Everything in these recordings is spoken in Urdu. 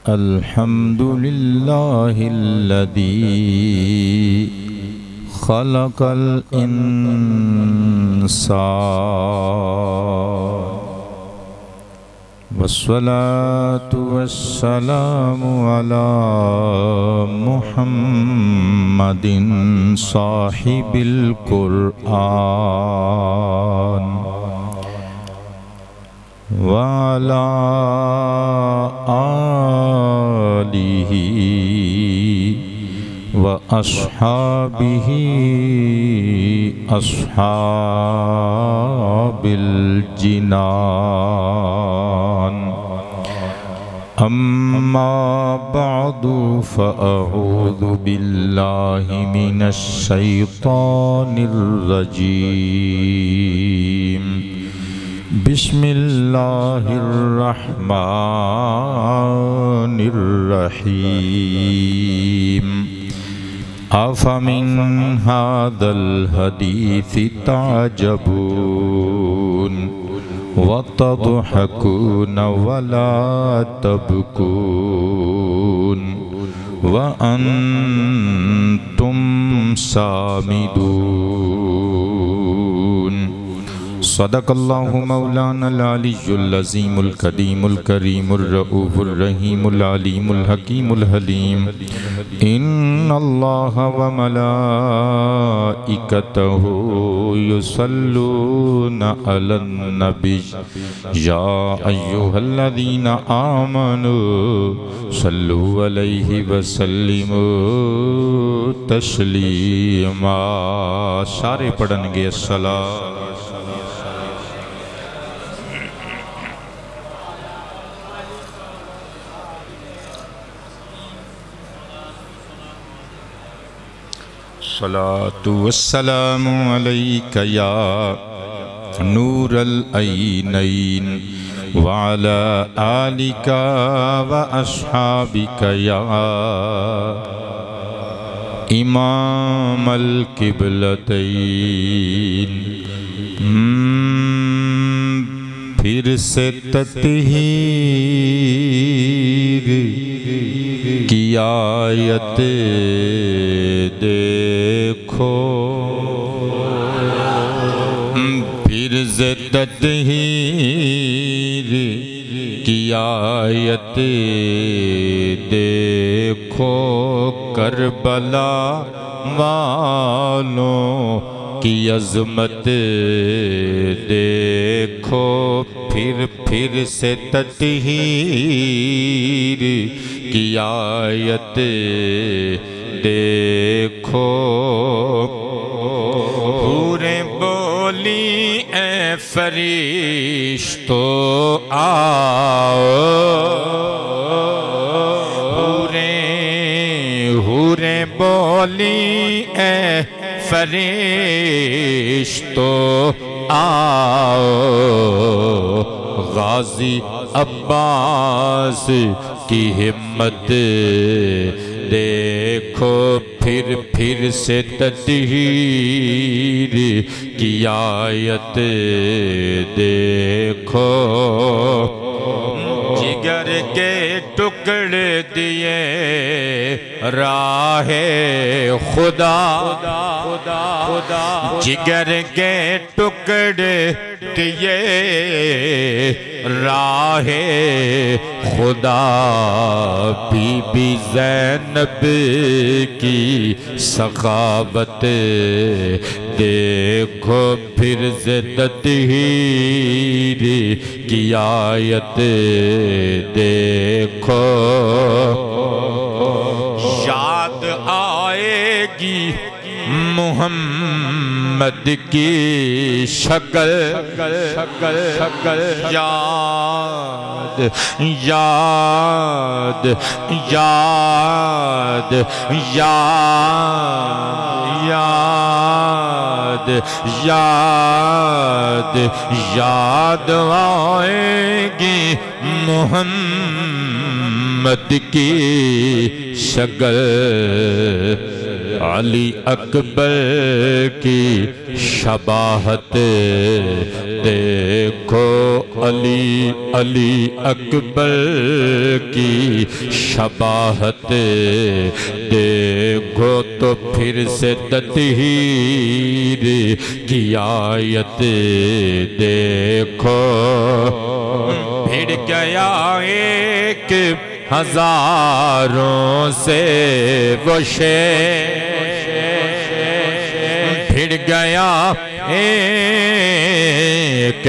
الحمد لله الذي خلق الإنسان والصلاة والسلام على محمد صاحب القرآن وعلى آله وأصحابه أصحاب الجنان أما بعد فأعوذ بالله من الشيطان الرجيم بسم الله الرحمن الرحيم أفمن هذا الحديث تعجبون وتضحكون ولا تبكون وأنتم سامدون صدق الله مولانا العلي العظيم الكريم الكريم الرؤوف الرحيم العليم الحكيم الحليم إن الله وملائكته يصلون على النبي يا أيها الذين آمنوا صلوا عليه وسلموا تسليما سارے پڑھن گے الصلاة الصلاة والسلام عليك يا نور العينين وعلى آلك وأصحابك يا إمام القبلتين پھر سے تطہیر کی آیت دیکھو پھر سے تطہیر کی آیت دیکھو کربلا والوں کی عظمت دیکھو پھر سے تطہیر کی آیت دیکھو حوریں بولی اے فرشتو آؤ حوریں بولی اے فرشتو آؤ غازی عباس کی ہمت دیکھو پھر سے تطہیر کی آیت دیکھو جگر کے ٹکڑے دیے راہ خدا جگر کے ٹکڑے دیے راہ خدا بی بی زینب کی سخاوت دیکھو پھر سے تطہیر کی آیت دیکھو یاد آئے گی محمد کی شکل یاد یاد یاد یاد یاد یاد آئے گی محمد کی شکل علی اکبر کی شباہت دیکھو علی اکبر کی شباہت دیکھو تو پھر سے تطہیر کی آیت دیکھو بھیڑ گیا ایک ہزاروں سے وہ شیر بھیڑ گیا ایک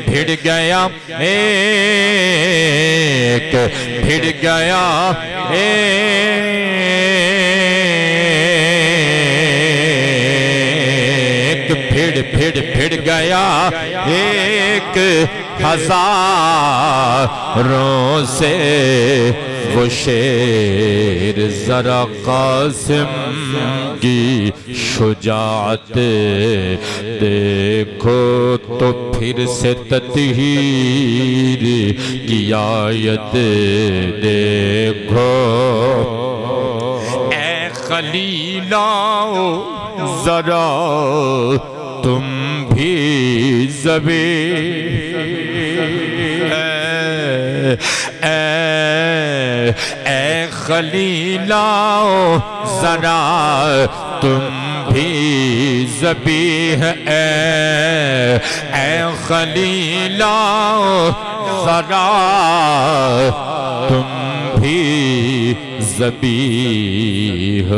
بھیڑ گیا ایک بھیڑ گیا ایک بھیڑ گیا ایک ہزاروں سے وہ شیر ذرا قاسم کی شجاعت دیکھو تو پھر سے تطہیر کی آیت دیکھو اے خلیلاؤ ذرا تم بھی زبیر اے خلیلاؤ ذرا تم بھی ذبیح اے خلیلاؤ ذرا تم بھی ذبیح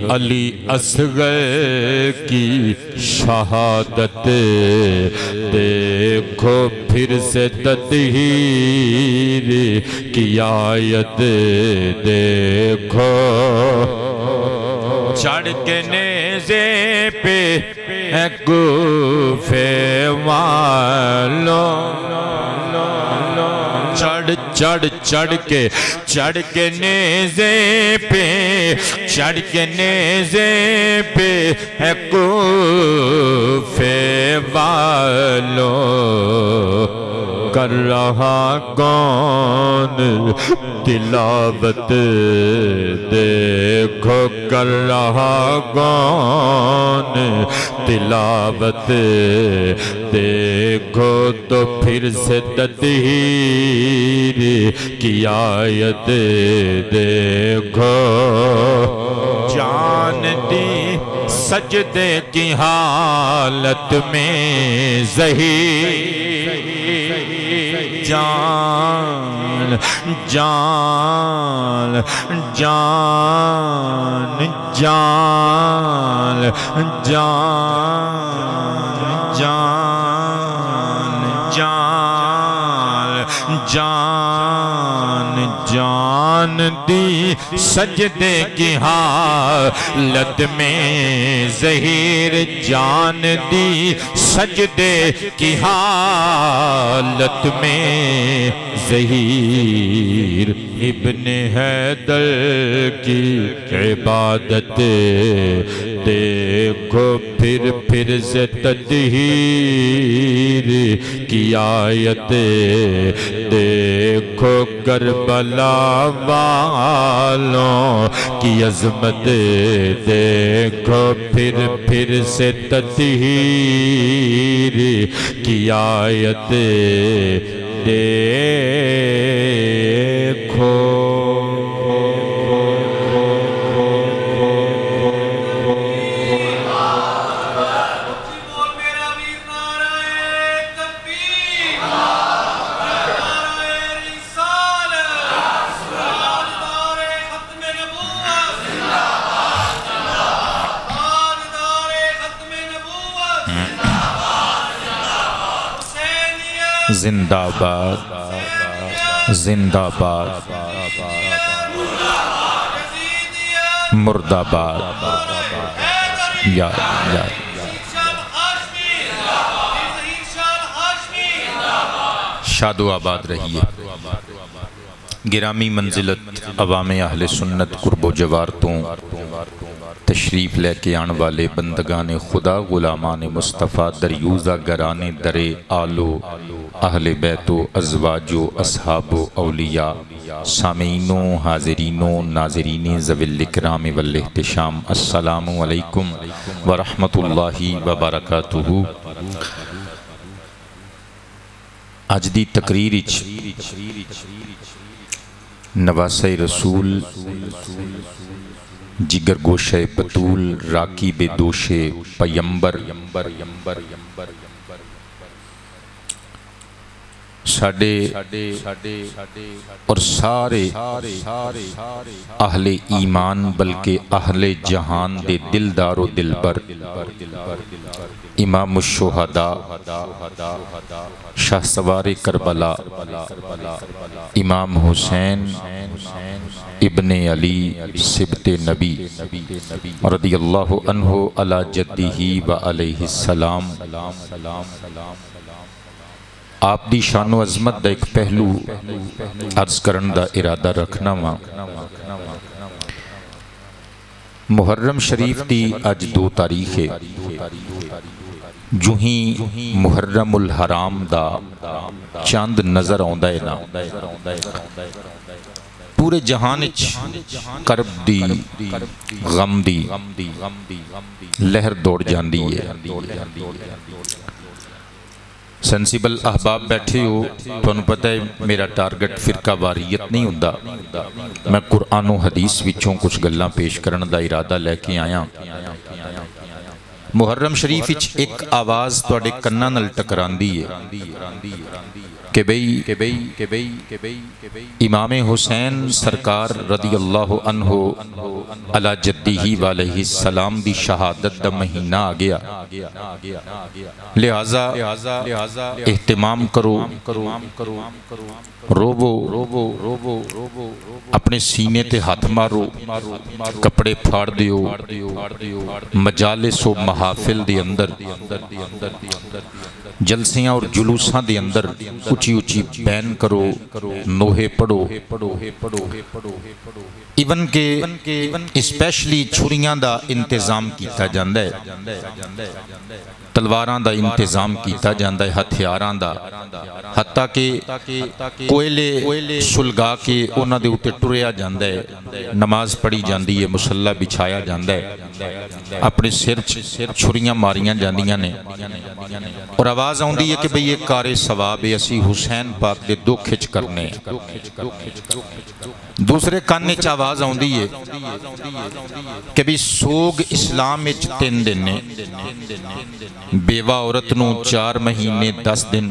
علی اصغر کی شہادت دیکھو پھر سے تطہیر کی آیت دیکھو چڑھ کے نیزے پہ کوفے والوں چڑھ کے نیزے پہ کوفے والوں کر رہا کون تلاوت دیکھو کر رہا کون تلاوت دیکھو تو پھر سے تطہیر کی آیت دیکھو جان دی سجدے کی حالت میں ظہیر جان جان جان جان جان جان جان جان دی سجدے کی حالت میں ظہیر جان دی سجدے کی حالت میں ظہیر ابن حیدر کی عبادت دیکھو پھر سے تطہیر کی آیت دیکھو کربلا والوں کی عظمت دیکھو پھر سے تطہیر کی آیت دیکھو زندہ باد زندہ باد مرد آباد یا شاد و آباد رہیے گرامی منزلت عوام اہل سنت قرب و جوارتوں تشریف لے کے آن والے بندگان خدا غلامان مصطفیٰ دریوزہ گرانے در آل و اہل بیت و ازواج و اصحاب و اولیاء سامعینوں، حاضرینوں، ناظرین ذوی الاکرام والاحتشام، السلام علیکم ورحمۃ اللہ وبرکاتہ۔ اج دی تقریر نواسہ رسول جگر گوشہ بطول راکب دوش پیمبر ساڑے اور سارے اہل ایمان بلکہ اہل جہان دے دلدار و دلبر امام الشہداء شاہ سوار کربلا امام حسین ابن علی سبت نبی رضی اللہ عنہ علی جدہ و علیہ السلام، آپ دی شان و عظمت دا ایک پہلو عرض کرن دا ارادہ رکھنا وا۔ محرم شریف دی اج 2 تاریخ ہے، جو ہی محرم الحرام دا چاند نظر آندا ہے نا، پورے جہان کرب دی غم دی لہر دوڑ جاندی ہے۔ سینسیبل احباب بیٹھے ہو، تو انہوں پتہ ہے میرا ٹارگٹ فرقہ واریت نہیں ہوندا، میں قرآن و حدیث وچوں کچھ گلاں پیش کرن دا ارادہ لے کے آیا۔ محرم شریف وچ ایک آواز تواڈے کناں نال ٹکراندی ہے کہ بھئی امام حسین سرکار رضی اللہ عنہ علی جدہ و علیہ السلام دی شہادت دا مہینہ آ گیا، لہذا اہتمام کرو، روبو، اپنے سینے تے ہاتھ مارو، کپڑے پھاڑ دیو، مجالس و محافل دے اندر، جلسیاں اور جلوساں دے اندر اچھی بین کرو، نوحے پڑھو، ایون کہ اسپیشلی چھریاں دا انتظام کیتا جاندہ ہے، تلواراں دا انتظام کیتا جاندہ ہے، ہتھیاراں دا، حتیٰ کہ کوئلے سلگا کے انہاں دے اوتے ٹریا جاندہ ہے، نماز پڑھی جاندی ہے، مصلی بچھایا جاندہ ہے، اپنے سر چھریاں ماریاں جاندیاں نے، اور آواز آندی ہے کہ بھئی یہ کار ثواب ہے، اسی حسین پاک دے 2 کھچ کرنے۔ دوسرے کانے چ آواز آندی ہے کہ بھی سوگ اسلام وچ 3 دن نے، بیوہ عورت نو 4 مہینے 10 دن،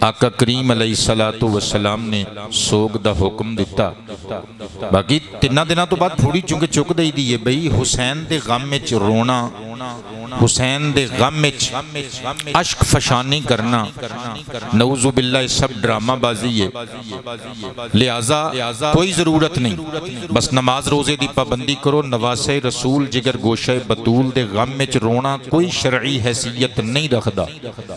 آقا کریم علیہ السلام نے سوگ دا حکم دیتا، باقی 3 دنوں تو بعد پھوڑی چونکہ چک دئی دی ہے بھئی حسین دے غم وچ رونا، حسین دے غم وچ عشق فشانی کرنا، نعوذ باللہ سب ڈرامہ بازی ہے، لہذا کوئی ضرورت نہیں، بس نماز روزے دی پابندی کرو، نواسہ رسول جگر گوشہ بطول دے غم وچ رونا کوئی شرعی حیثیت نہیں رکھدا،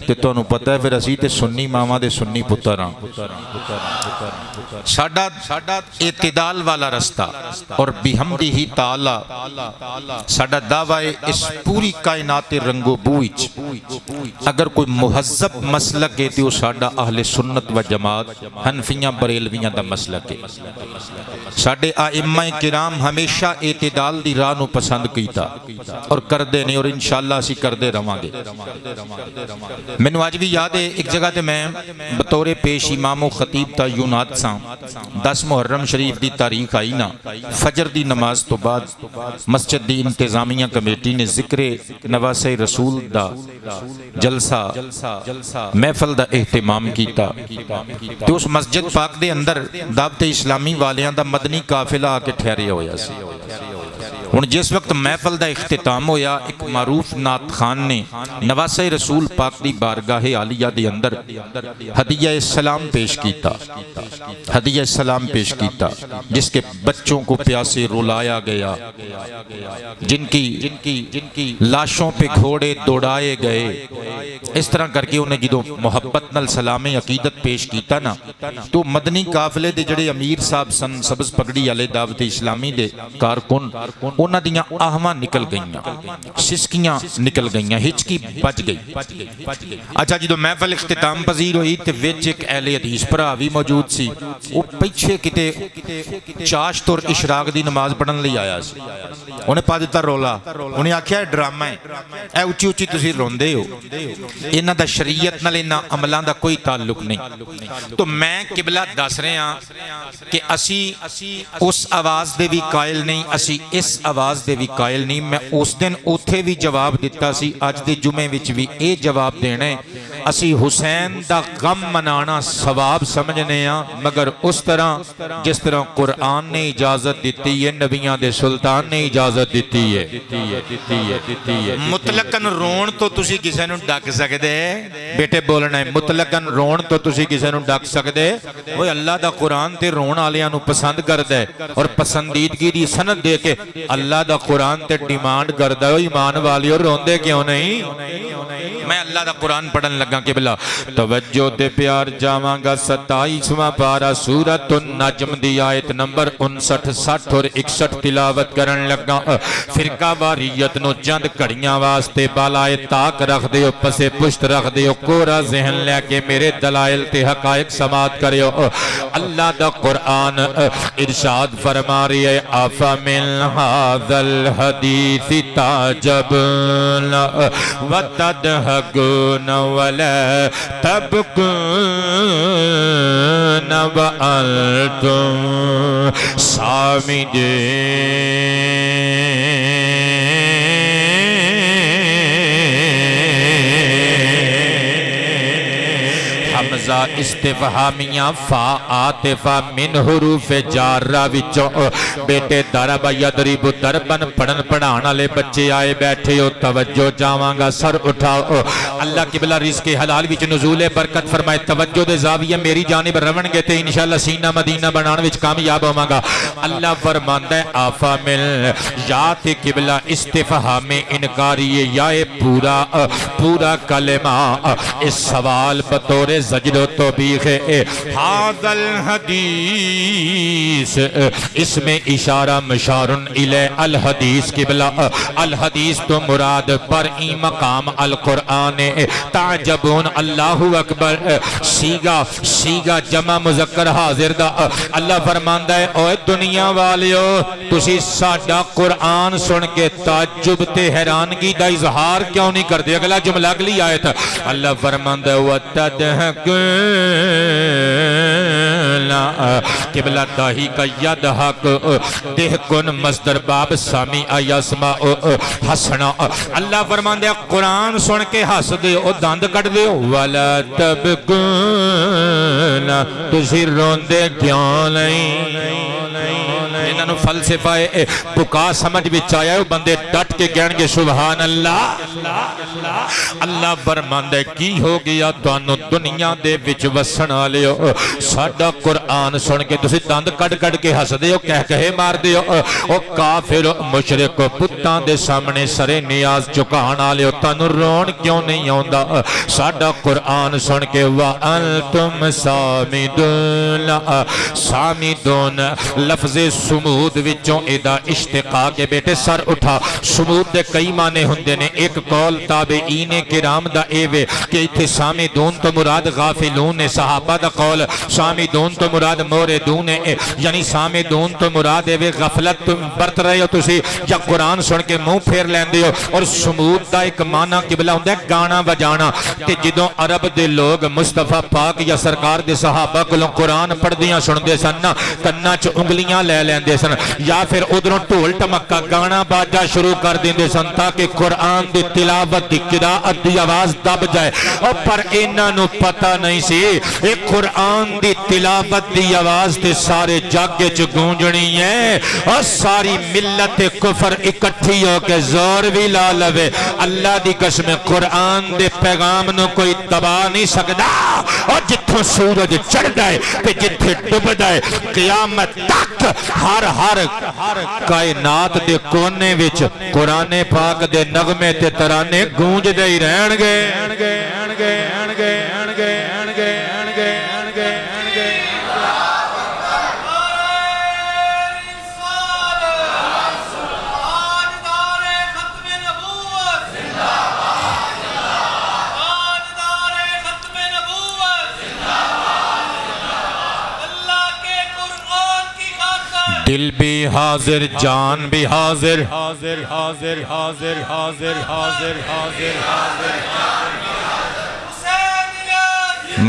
تے تانوں پتہ ہے پھر اسی تے سنی ماواں دے سنی پتر ہاں، ساڈا اعتدال والا رستہ اور بحمدہ تعالی ساڈا دعوی اس پوری کائنات رنگ و بو وچ اگر کوئی مہذب مسلک ہے تو ساڈا اہل سنت و جماعت حنفیاں بریلویاں دا مسلک ہے۔ ساڈے ائمہ کرام ہمیشہ اعتدال دی راہ نو پسند کیتا اور کردے نے، اور انشاءاللہ اسی کردے رہاں گے۔ مینوں اج بھی یاد ہے ایک جگہ تے میں بطور پیش امام و خطیب تعینات ساں، 10 محرم شریف دی تاریخ آئی نا، فجر دی نماز تو بعد مسجد دی انتظامیہ کمیٹی نے ذکر نواسہ رسول دا جلسہ محفل دا اہتمام کیتا، تو اس مسجد پاک دے اندر دعوت اسلامی والیاں دا مدنی قافلہ آ کے ٹھہرے ہویا سی۔ ہن جس وقت محفل دا اختتام ہویا، ایک معروف نعت خان نے نواسہ رسول پاک دی بارگاہ عالیہ دے اندر ہدیہ السلام پیش کیتا، ہدیہ السلام پیش کیتا، جس کے بچوں کو پیاسے رلایا گیا، جن کی لاشوں پہ گھوڑے دوڑائے گئے، اس طرح کر کے انہیں جدو محبت نال سلام عقیدت پیش کیتا نا، تو مدنی قافلے دے جڑے امیر صاحب سن، سبز پگڑی والے دعوت اسلامی دے کارکن، انہاں دیاں آہواں نکل گئیاں، سسکیاں نکل گئیاں، ہچکی بچ گئی۔ اچھا جدو محفل اختتام پذیر ہوئی تے وچ ایک اہل حدیث بھرا بھی موجود سی، وہ پیچھے کتے چاشت اور اشراق دی نماز پڑھن لئی آیا سی، انہیں پا دیتا رولا، انہیں آکھیا ہے ڈرامہ ہے، اے اچھی اچھی تسی روندے ہو، انہاں دا شریعت نال انہاں عملان دا کوئی تعلق نہیں۔ تو میں قبلہ دس رہے ہیں کہ اسی اس آواز دے بھی قائل نہیں، اسی اس آواز دے بھی قائل نہیں۔ میں اس دن اوتھے بھی جواب دیتا سی، آج دے جمعے وچ بھی اے جواب دینے، اسی حسین دا غم منانا ثواب سمجھنے ہیں، مگر اس طرح جس طرح قرآن نے اجازت دیتی ہے، نبیان دے سلطان نے اجازت دیتی ہے۔ مطلقاً رون تو تسی کسے نوں ڈک سکدے، بیٹے بولنا ہے، مطلقاً رون تو تسی کسے نوں ڈک سکدے، وہ اللہ دا قرآن تے رون آلیاں نوں پسند کردے، اور پسندیدگی دی سند دے کے اللہ دا قرآن تے ڈیمانڈ کردے، وہ ایمان والی اور روندے کیوں نہیں؟ میں اللہ دا قرآن پڑھن لگا قبلہ، توجہ دے پیار جاواں گا 27واں پارہ سورۃ النجم دی آیت نمبر 59 60 اور 61 تلاوت کرن لگا۔ فرقہ واریت نو چند کڑیاں واسطے بالائے تاک رکھ دیو، پسے پشت رکھ دیو، کورا ذہن لے کے میرے دلائل تے حقائق سماعت کریو۔ اللہ دا قرآن ارشاد فرما رہی ہے، افمن ھذا الحدیث تعجبون وتضحكون ولا تبكون وأنتم صامدون۔ حمزہ استفہامیہ فا آتفہ من حروف جارہ وچوں، بیٹے درب یدرب دربن پڑھن پڑھانا لے بچے آئے بیٹھے ہو، توجہ جاواں گا سر اٹھاؤ۔ اللہ قبلہ رزق حلال وچ نزول برکت فرمائے، توجہ دے زاویہ میری جانب رون گے تے انشاءاللہ سینہ مدینہ بنان وچ کامیاب ہوواں گا۔ اللہ فرماندا ہے آفا مل یا تے قبلہ استفہام انکاری یا پورا کلمہ اس سوال بطور زجر و توبیخ ھذا الحدیث، اس میں اشارہ مشارن الی الحدیث قبلہ، الحدیث تو مراد پر این مقام القرآن تعجبون اللہ اکبر، سیگا جمع مذکر حاضر دا۔ اللہ فرماندا ہے اوے دنیا والیو تسی ساڈا قرآن سن کے تعجب تے حیرانگی دا اظہار کیوں نہیں کردے؟ اگلا جملہ اگلی آیت اللہ فرماندا ہے وَتَدْحَكُونَ قبلہ داہی کا یدحق دہکن مصدر باب سامی یسمع حسنا۔ اللہ فرماندے قرآن سن کے ہس دے او دند کٹ دے وَلَا تَبْكُونَ تُسی روندے کیوں نہیں؟ انہوں فلسفہ بکا سمجھ بچ آیا ہے، بندے ڈٹ کے کہن گے سبحان اللہ۔ اللہ فرماندے کی ہو گیا تانوں دنیا دے وچ وسن والے ہو، ساڈا قرآن سن کے تسی دند کٹ کٹ کے ہس دے ہو، کہے مار دے ہو، او کافر مشرک پتاں دے سامنے سرے نیاز چکان والے ہو، تانوں رون کیوں نہیں آندا؟ ساڈا قرآن سن کے وَأَنْتُمْ صَامِدُونَ، صامدون لفظ سمود وچوں ادا اشتقاق کے بیٹے سر اٹھا۔ سمود دے کئی معنی ہوندے نے، ایک قول تابعین کرام دا ایوے کہ ایتھے سامدون تو مراد غافلون نے، صحابہ دا قول سامدون تو مراد موردون ہے، یعنی سامدون تو مراد ایوے غفلت تم برت رہے ہو تسی یا قرآن سن کے منہ پھیر لیندے ہو۔ اور سمود دا ایک معنی قبلہ ہوندہ ہے گانا بجانا، کہ جدوں عرب دے لوگ مصطفیٰ پاک یا سرکار دے صحابہ کلوں قرآن پڑھ دیاں سن دے سن، کناں چ انگلیاں لے لیندے سن، یا پھر ادھروں ٹھول ٹمکا گانا باجا شروع کر دیندے سن تاکہ قرآن دی تلاوت دی قراءت دی آواز دب جائے۔ اور پر انہاں نوں پتہ نہیں سی ایک قرآن دی تلاوت دی آواز تے سارے جگ وچ گونجنی ہے، اور ساری ملت کفر اکٹھی ہو کے زور بھی لا لوے، اللہ دی قسم قرآن دے پیغام نو کوئی دبا نہیں سکدا۔ اور جتھوں سورج چڑھ جائے تے جتھے ڈب جائے قیامت تک ہر کائنات دے کونے وچ قرآن پاک دے نغمے تے ترانے گونج دے ہی رہن گے۔ دل بھی حاضر جان بھی حاضر حاضر حاضر حاضر حاضر حاضر حاضر حاضر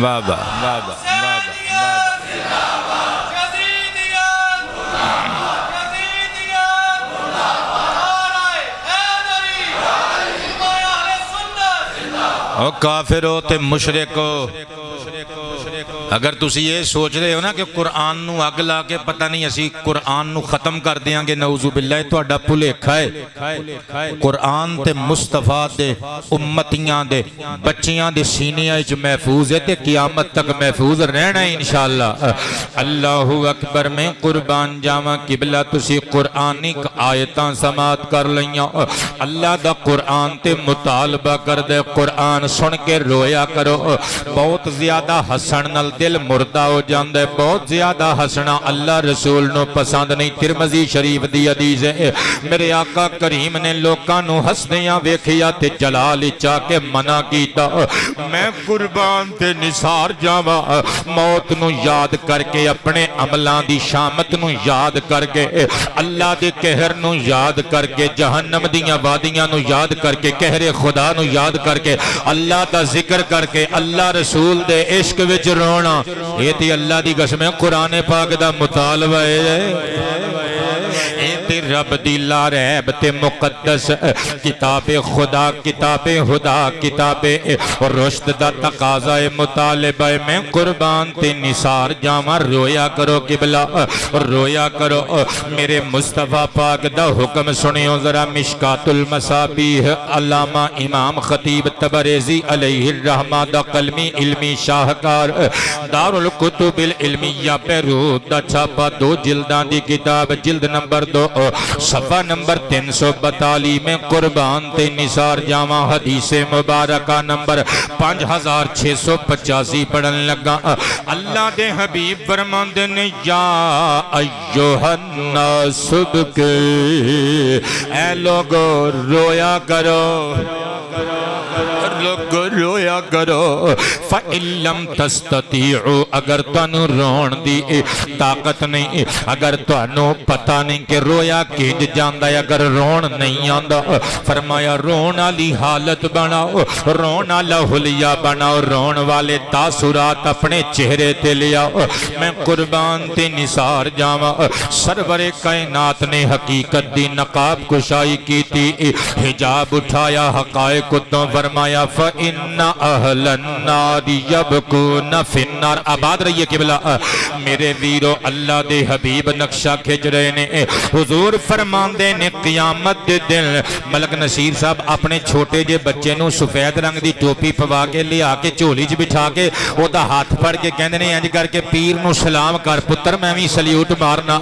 بابا بابا او کافرو تے مشرکو، اگر تسی یہ سوچ رہے ہو نا کہ قرآن نو اگ لا کے پتہ نہیں اسی قرآن نو ختم کر دیاں گے، نعوذ باللہ تہاڈا بھلیکھا ہے۔ قرآن تے مصطفیٰ دے امتیاں دے بچیاں دے سینیاں وچ محفوظ ہے تے قیامت تک محفوظ رہنا ہے انشاءاللہ۔ اللہ اکبر، میں قربان جاواں قبلہ تسی قرآنک آیتاں سماعت کر لیاں۔ اللہ دا قرآن تے مطالبہ کر دے، قرآن سن کے رویا کرو۔ بہت زیادہ ہسن نال دل مردہ ہو جاندے، بہت زیادہ ہسنا اللہ رسول نو پسند نہیں۔ ترمذی شریف دی حدیث ہے، میرے آقا کریم نے لوکاں نو ہسدیاں ویکھیا تے جلال چا کے منع کیتا۔ میں قربان تے نثار جاواں، موت نو یاد کر کے، اپنے عملاں دی شامت نو یاد کر کے، اللہ دے قہر نو یاد کر کے، جہنم دیاں وادیاں نو یاد کر کے، قہر خدا نو یاد کر کے، اللہ دا ذکر کر کے، اللہ رسول دے عشق وچ رونا، یہ تے اللہ دی قسم ہے قرآن پاک دا مطالبہ ہے۔ رب دی لا ریب تے مقدس کتاب خدا، کتاب خدا، کتاب رشد دا تقاضا مطالبہ۔ میں قربان تے نثار جاواں، رویا کرو قبلہ، رویا کرو۔ میرے مصطفیٰ پاک دا حکم سنیو ذرا، مشکات المصابیح علامہ امام خطیب تبریزی علیہ الرحمہ دا قلمی علمی شاہکار، دار الکتب العلمیہ بیروت دا چھاپا، 2 جلدان دی کتاب، جلد نمبر 2 صفحہ نمبر 342 میں قربان تے نثار جاواں، حدیث مبارکہ نمبر 5685 پڑھن لگا۔ اللہ دے حبیب فرماندے نے، یا ایھا الناس بکے، اے لوگو رویا کرو، لوگو رویا کرو۔ فَإِن لَمْ تَسْتَطِيعُوا، اگر تانوں رون دی طاقت نہیں، اگر تانوں پتہ نہیں کہ رویا کینج جاندا ہے، اگر رون نہیں آندا، فرمایا رون والی حالت بناؤ، رون والا حلیہ بناؤ، رون والے تاثرات اپنے چہرے تے لیاؤ۔ میں قربان تے نثار جاواں، سرور کائنات نے حقیقت دی نقاب کشائی کی تھی، حجاب اٹھایا حقائق تو فرمایا فَإِنَّ أَهْلَ النَّارِ يَبْكُونَ فِي النَّارِ۔ آباد رہیے قبلہ، میرے ویرو اللہ دے حبیب نقشہ کھچ رہے نے، حضور فرماندے نے قیامت دے دن ملک نصیر صاحب اپنے چھوٹے جے بچے نو سفید رنگ دی ٹوپی پوا کے لیا کے جھولی چ بٹھا کے او دا ہاتھ پھڑ کے کہندے نے انج کر کے پیر نو سلام کر پتر، میں وی سلیوٹ مارنا،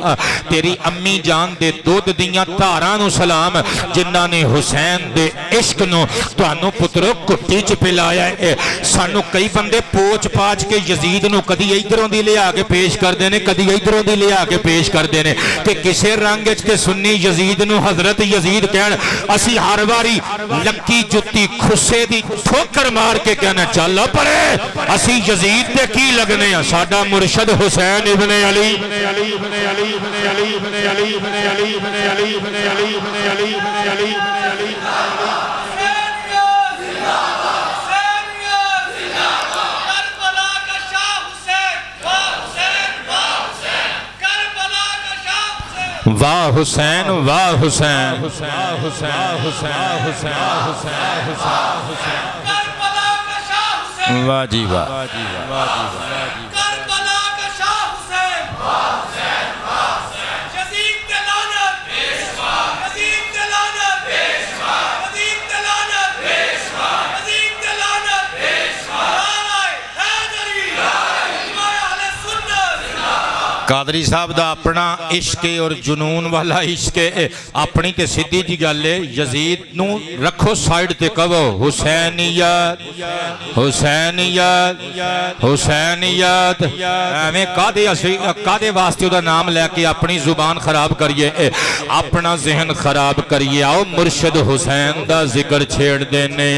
تیری امی جان دے دودھ دیاں دھاراں نو سلام جنہاں نے حسین دے عشق نو تانوں پترو کٹی چ پلایا ہے۔ سانو کئی بندے پوچھ پاچ کے یزید نو کدی ادھروں دی لے آ کے پیش کر دینے، کدی ادھروں دی لے آ کے پیش کر دینے کہ کسے رنگ وچ تے سنی یزید نو حضرت یزید کہن، اسی ہر واری لکی جتی خسے دی ٹھوکر مار کے کہنا چلو پرے، اسی یزید تے کی لگنے ہیں، ساڈا مرشد حسین ابن علی ابن علی ابن علی ابن علی ابن علی ابن علی ابن علی ابن علی ابن علی ابن علی ابن علی واہ حسین واہ حسین واہ حسین واہ جی واہ قادری صاحب دا اپنا عشق اور جنون والا عشق ہے، اپنی تے سیدھی جی گل ہے، یزید نو رکھو سائیڈ تے کہو حسینیت حسینیت حسینیت، میں کادے واسطے دا نام لے کے اپنی زبان خراب کریے، اپنا ذہن خراب کریے، آؤ مرشد حسین دا ذکر چھیڑ دینے۔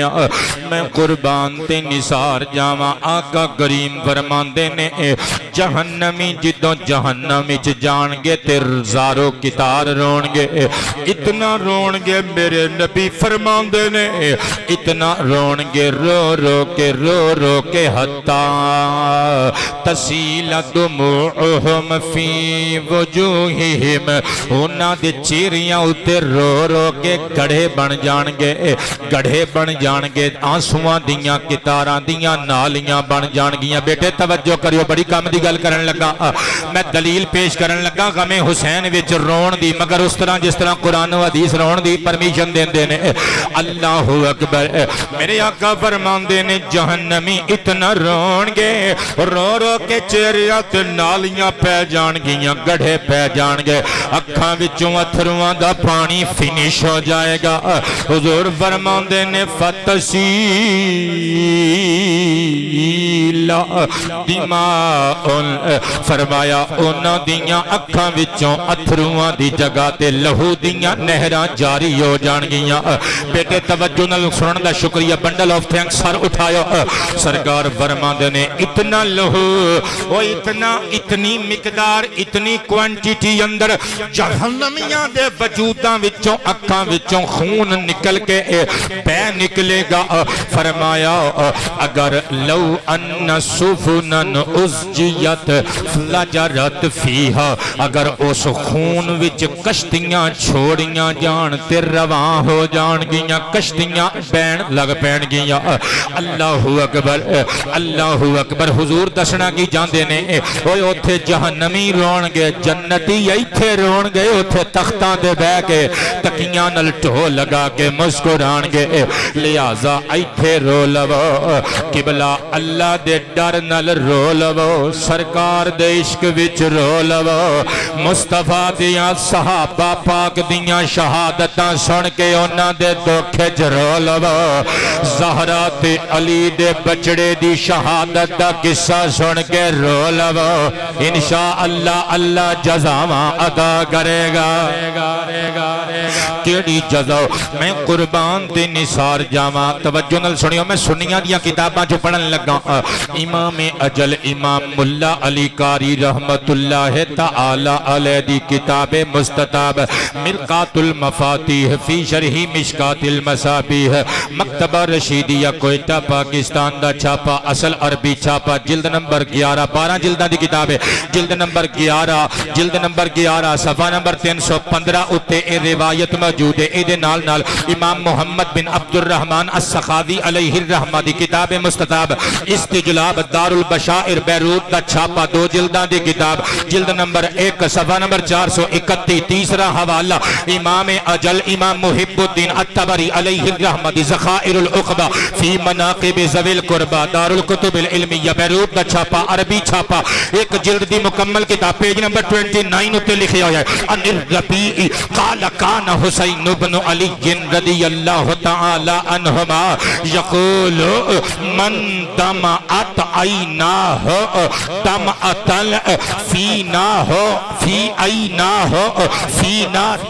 میں قربان تے نثار جاواں، آقا کریم فرماندے نے جہنمی جدوں جہنم وچ جان گے تے زارو کتار رون گے، اتنا رون گے میرے نبی فرماندے نے، اتنا رون گے رو رو کے حتی تسیل دموعہم فی وجوہہم، انہاں دے چہریاں اتے رو رو کے گڑھے بن جان گے آنسواں دیاں کتاراں دیاں نالیاں بن جان گیاں۔ بیٹے توجہ کریو، بڑی کام دی گل کرن لگا، میں دلیل پیش کرن لگا غم حسین وچ رون دی، مگر اس طرح جس طرح قرآن و حدیث رون دی پرمیشن دیندے نے۔ اللہ اکبر، میرے آقا فرماندے نے جہنمی اتنا رون گے، رو رو کے چہریاں تے نالیاں پہ جان گیاں، گڑھے پہ جان گے، اکھاں وچوں اتھرواں دا پانی فنش ہو جائے گا۔ حضور فرماندے نے فتسیل دماء، فرمایا انہاں دیاں اکھاں وچوں اتھرواں دی جگہ تے لہو دیاں نہراں جاری ہو جان گیاں۔ بیٹے توجہ نال سنن دا شکریہ، بنڈل آف تھینکس سر اٹھایا۔ سرکار فرماندے نے اتنا لہو، وہ اتنی مقدار، اتنی کوانٹیٹی اندر جہنمیاں دے وجوداں وچوں اکھاں وچوں خون نکل کے پہ نکلے گا۔ فرمایا اگر لو ان سفنن ازجیت فلجرت فیہا، اگر اس خون وچ کشتیاں چھوڑیاں جان تے رواں ہو جان گیاں، کشتیاں بین لگ پین گیاں۔ اللہ اکبر، اللہ اکبر۔ حضور دسنا کی جاندے نے، اوے اوتھے جہنمی رون گے، جنتی ایتھے رون گے، اوتھے تختاں دے بہ کے تکیاں نل ٹھو لگا کے مسکران گے، لہذا ایتھے رو لو، قبلہ اللہ دے ڈر نل رو لو، سرکار دے عشق وچ رو لو، مصطفیٰ دیاں صحابہ پاک دیاں شہادتاں سن کے انہاں دے دکھے رو لو، زہرا تے علی دے بچڑے دی شہادت دا قصہ سن کے رو لو، انشاءاللہ اللہ جزاواں ادا کرے گا۔ کیڑی جزا میں قربان تے نثار جاواں، توجہ نال سنیو، میں سنیاں دیاں کتاباں جو پڑھن لگا، امام اجل امام ملا علی قاری رحمت اللہ تعالی علیہ دی کتاب مستطاب مرقات المفاتیح فی شرح مشکات المصابیح، مکتبہ رشیدیہ کوئٹہ پاکستان دا چھاپا، اصل عربی چھاپا، جلد نمبر 11، 12 جلدہ دی کتاب ہے، جلد نمبر 11 صفحہ نمبر 315 اتے اے روایت موجود ہے۔ اے نال امام محمد بن عبد الرحمن السخاوی علیہ الرحمہ دی کتاب مستطاب استجلاب دار البشائر بیروت دا چھاپا، 2 جلداں دی کتاب، جلد نمبر 1 صفحہ نمبر 431، تیسرا حوالہ امام اجل امام محب الدین الطبری علیہ الرحمہ دی ذخائر العقبہ فی مناقب ذوی القربہ، دار الکتب العلمیہ بیروت دا چھاپا، عربی چھاپا، 1 جلد دی مکمل کتاب، پیج نمبر 29 اتے لکھیا ہویا ہے، ان الربیع قال کان حسین بن علی رضی اللہ تعالی عنہما یقول من دمعت عیناہ دمعتن فینا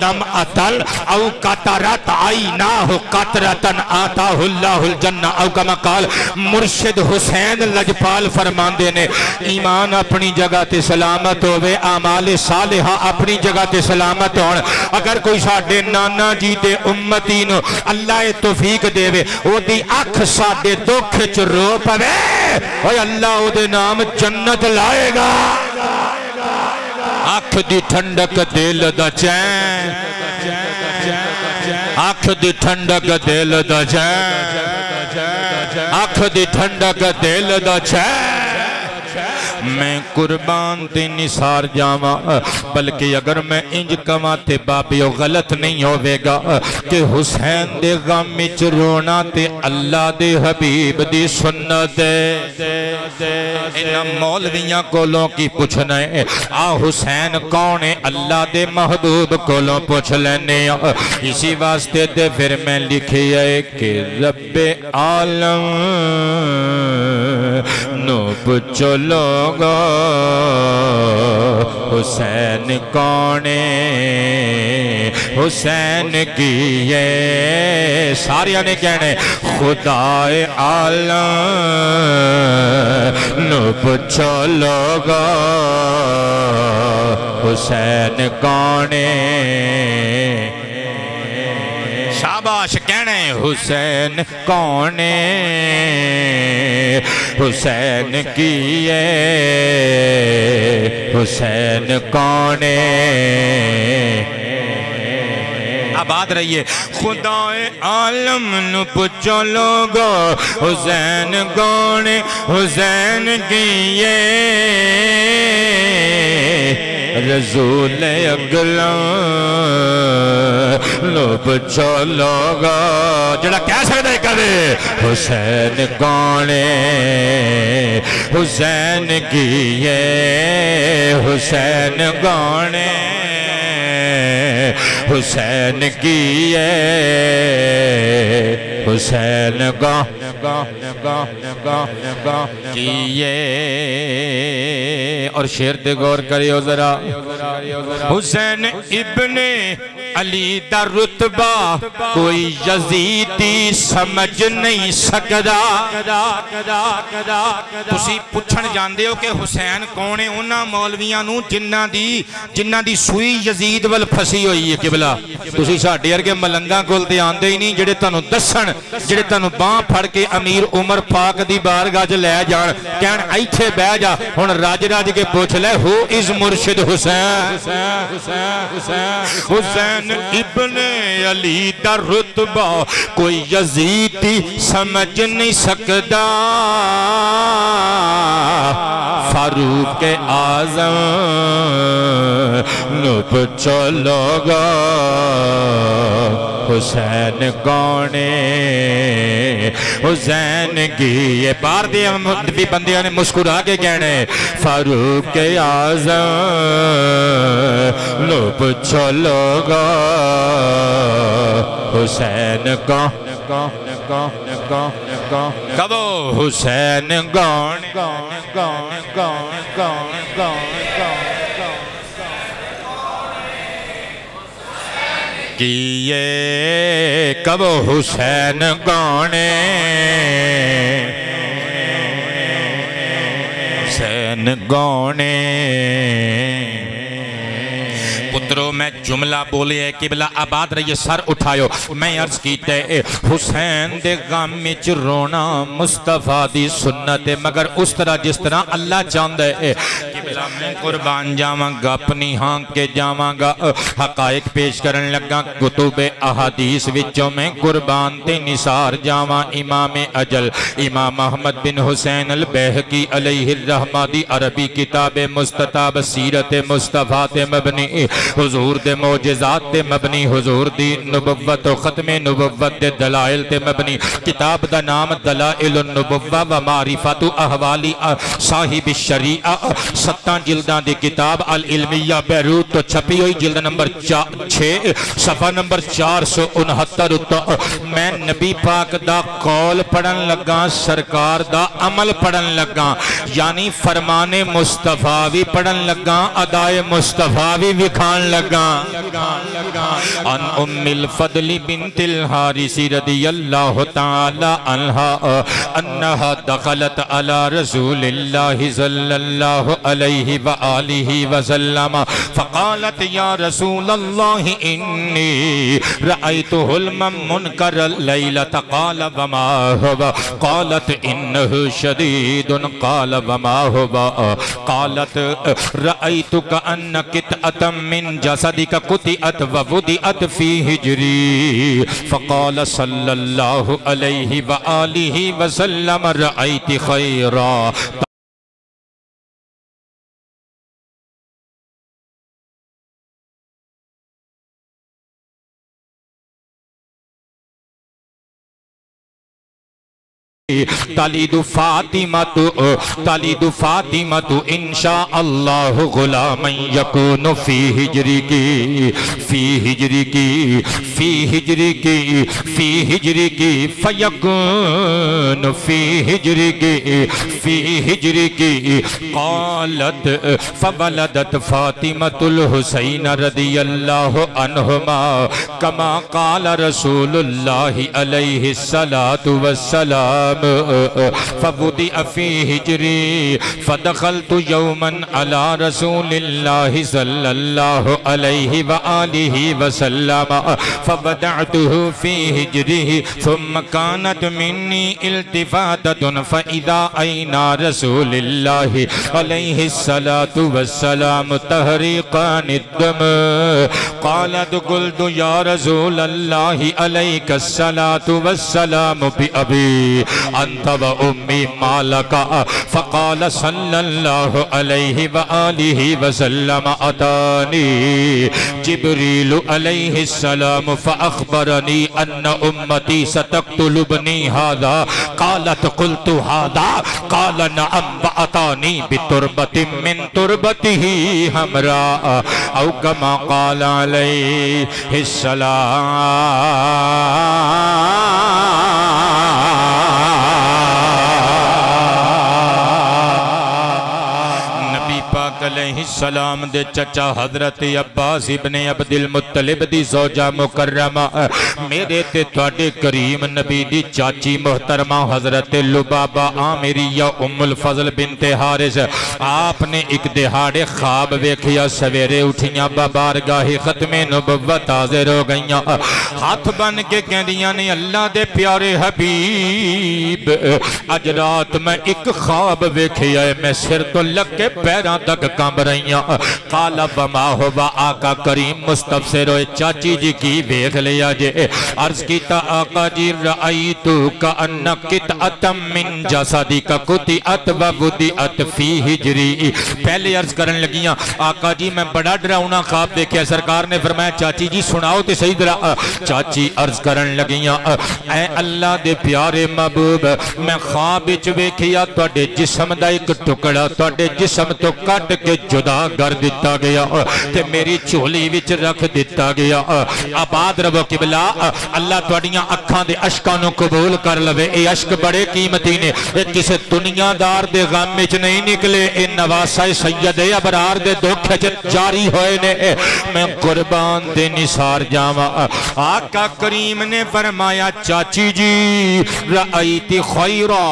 دمعتن او قطرت عیناہ قطرتن آتاہ اللہ الجنہ، او کما قال مرشد حسین لجپال فرماندے نے، ایمان اپنی جگہ تے سلامت ہوئے، اعمال صالحہ اپنی جگہ تے سلامت ہون، اگر کوئی ساڑھے نانا جی دے امتی نو اللہ توفیق دے وے، او دی اکھ ساڑھے دکھ چ رو پوے، اوہ اللہ او دے نام جنت لائے گا۔ اکھ دی ٹھنڈک دل دا چین، اکھ دی ٹھنڈک دل دا چین، اکھ دی ٹھنڈک دل دا چین، میں قربان تے نثار جاواں، بلکہ اگر میں انج کواں تے بابیو غلط نہیں ہوئے گا کہ حسین دے غم وچ رونا تے اللہ دے حبیب دی سنت دے، انہاں مولویاں کولوں کی پوچھنا ہے، آ حسین کون ہے، اللہ دے محبوب کولوں پوچھ لینے، اسی واسطے دے پھر میں لکھی ہے کہ رب عالم نو پوچھو لوگا حسین کونے، حسین کی یہ سارے نے کہنے خدائے عالم نو پوچھو لوگا حسین کونے شاباش کہنے حسین کونے حسین کیے حسین کونے آباد رہیے خدائے عالم نو پوچھو لوگو حسین کونے حسین کیے رسول اکرم نو پوچھو لوگا جڑا کہہ سکتا ہے کرے حسین کونے حسین کیے حسین کونے حسین کیے حسین کیے اور شعر تے غور کریو ذرا حسین ابن علی دا رتبہ کوئی یزیدی سمجھ نہیں سکدا تسی پوچھن جاندے ہو کہ حسین کون ہے انہاں مولویاں نو جنہ دی سوئی یزید ول پھسی ہوئی ہے قبلہ تسی ساڈے ورگے ملنگاں کول تے آندے ہی نہیں جڑے تانوں دسن جڑے تانوں باں پھڑ کے امیر عمر پاک دی بارگاہ وچ لے جان کہن ایتھے بیٹھ جا ہن راج راج کے پوچھ لے ہو از مرشد حسین حسین ابن علی دا رتبہ کوئی یزیدی سمجھ نہیں سکدا فاروق اعظم نو پوچھو لوگا حسین کونے حسین کی یہ بار دے بھی بندیاں نے مسکرا کے کہنے فاروق اعظم نو پوچھو لوگا حسین کبو حسین کیے کبو حسین گانے حسین گانے پترو میں جملہ بولے ہے قبلہ آباد رہیے سر اٹھائیو میں عرض کیتے حسین دے غم وچ رونا مصطفیٰ دی سنت ہے مگر اس طرح جس طرح اللہ چاہندے قبلہ میں قربان جاواں گا اپنی ہانک کے جاواں گا حقائق پیش کرن لگا کتب احادیث وچوں میں قربان تے نثار جاواں امام اجل امام احمد بن حسین البیہقی علیہ الرحمہ دی عربی کتاب مستطاب سیرت مصطفیٰ تے مبنی حضور دے معجزات تے مبنی حضور دی نبوت و ختم نبوت دے دلائل تے مبنی کتاب دا نام دلائل النبوہ و معرفت احوالی صاحب الشریعہ 7 جلدان دی کتاب العلمیہ بیروت تو چھپی ہوئی جلد نمبر 6 صفحہ نمبر 469 میں نبی پاک دا قول پڑھن لگا سرکار دا عمل پڑھن لگا یعنی فرمان مصطفیٰ بھی پڑھن لگا ادائے مصطفیٰ بھی وکھان لگا ان ام الفضل بنت الحارث رضی اللہ تعالی عنہ انہا دخلت علی رسول اللہ صلی اللہ علیہ وآلہ وسلم فقالت یا رسول اللہ انی رأیت حلما منکر اللیلت قال وما ہوا قالت انہ شدید قال وما ہوا قالت رأیتک ان قطعة من جسدک قطعت ووضعت فی حجری فقال صلی اللہ علیہ وآلہ وسلم رأیت خیرا تلد فاطمۃ انشاء اللہ غلاما یکون فی ہجری کی فیکون فی ہجری کی قالت فولدت فاطمۃ الحسین رضی اللہ عنہما کما قال رسول اللہ علیہ الصلاۃ والسلام فوضع فی ہجری فدخلت یوما علی رسول اللہ صلی اللہ علیہ وآلہ وسلم فودعته فی ہجره ثم كانت منی التفاتة فإذا عینا رسول اللہ علیہ الصلاۃ والسلام تحریقان الدم قالت قلت یا رسول اللہ علیک الصلاۃ والسلام بأبی انت و امی ما لک فقال صلی اللہ علیہ وآلہ وسلم اتانی جبریل علیہ السلام فاخبرنی ان امتی ستقتل ابنی هذا قالت قلت هذا قال نعم واتانی بتربۃ من تربته حمراء او كما قال علیہ علیہ السلام دے چچا حضرت عباس ابن عبد المطلب دی زوجہ مکرمہ میرے تے تواڈے کریم نبی دی چاچی محترمہ حضرت لبابہ عامریہ ام الفضل بنت حارث آپ نے ایک دہاڑے خواب ویکھیا سویرے اٹھیاں ببارگاہ ختم نبوت حاضر ہو گئیاں ہاتھ بن کے کہندیاں نے اللہ دے پیارے حبیب اج رات میں ایک خواب ویکھیا ہے میں سر تو لگ کے پیراں تک کام رہیاں قال وما ہوا آقا کریم مستفسر ہوئے چاچی جی کی ویکھ لیا جے عرض کیتا آقا جی رأیتو کأن قطعة من جسدی کا قطعت و ودعت فی ہجری پہلے عرض کرن لگیاں آقا جی میں بڑا ڈراؤنا خواب دیکھیا سرکار نے فرمایا چاچی جی سناؤ تے صحیح طرح چاچی عرض کرن لگیاں اے اللہ دے پیارے محبوب میں خواب وچ ویکھیا تواڈے جسم دا ایک ٹکڑا تواڈے جسم تو کٹ کے جدا کر دیتا گیا تے میری چولی وچ رکھ دیتا گیا آباد رہو قبلہ اللہ تواڈیاں اکھاں دے اشکاں نو قبول کر لوے اے اشک بڑے قیمتی نے اے کسے دنیا دار دے غم وچ نہیں نکلے اے نواسہ سید ابرار دے دکھ وچ جاری ہوئے نے میں قربان دے نثار جاواں آقا کریم نے فرمایا چاچی جی رأیتی خیرہ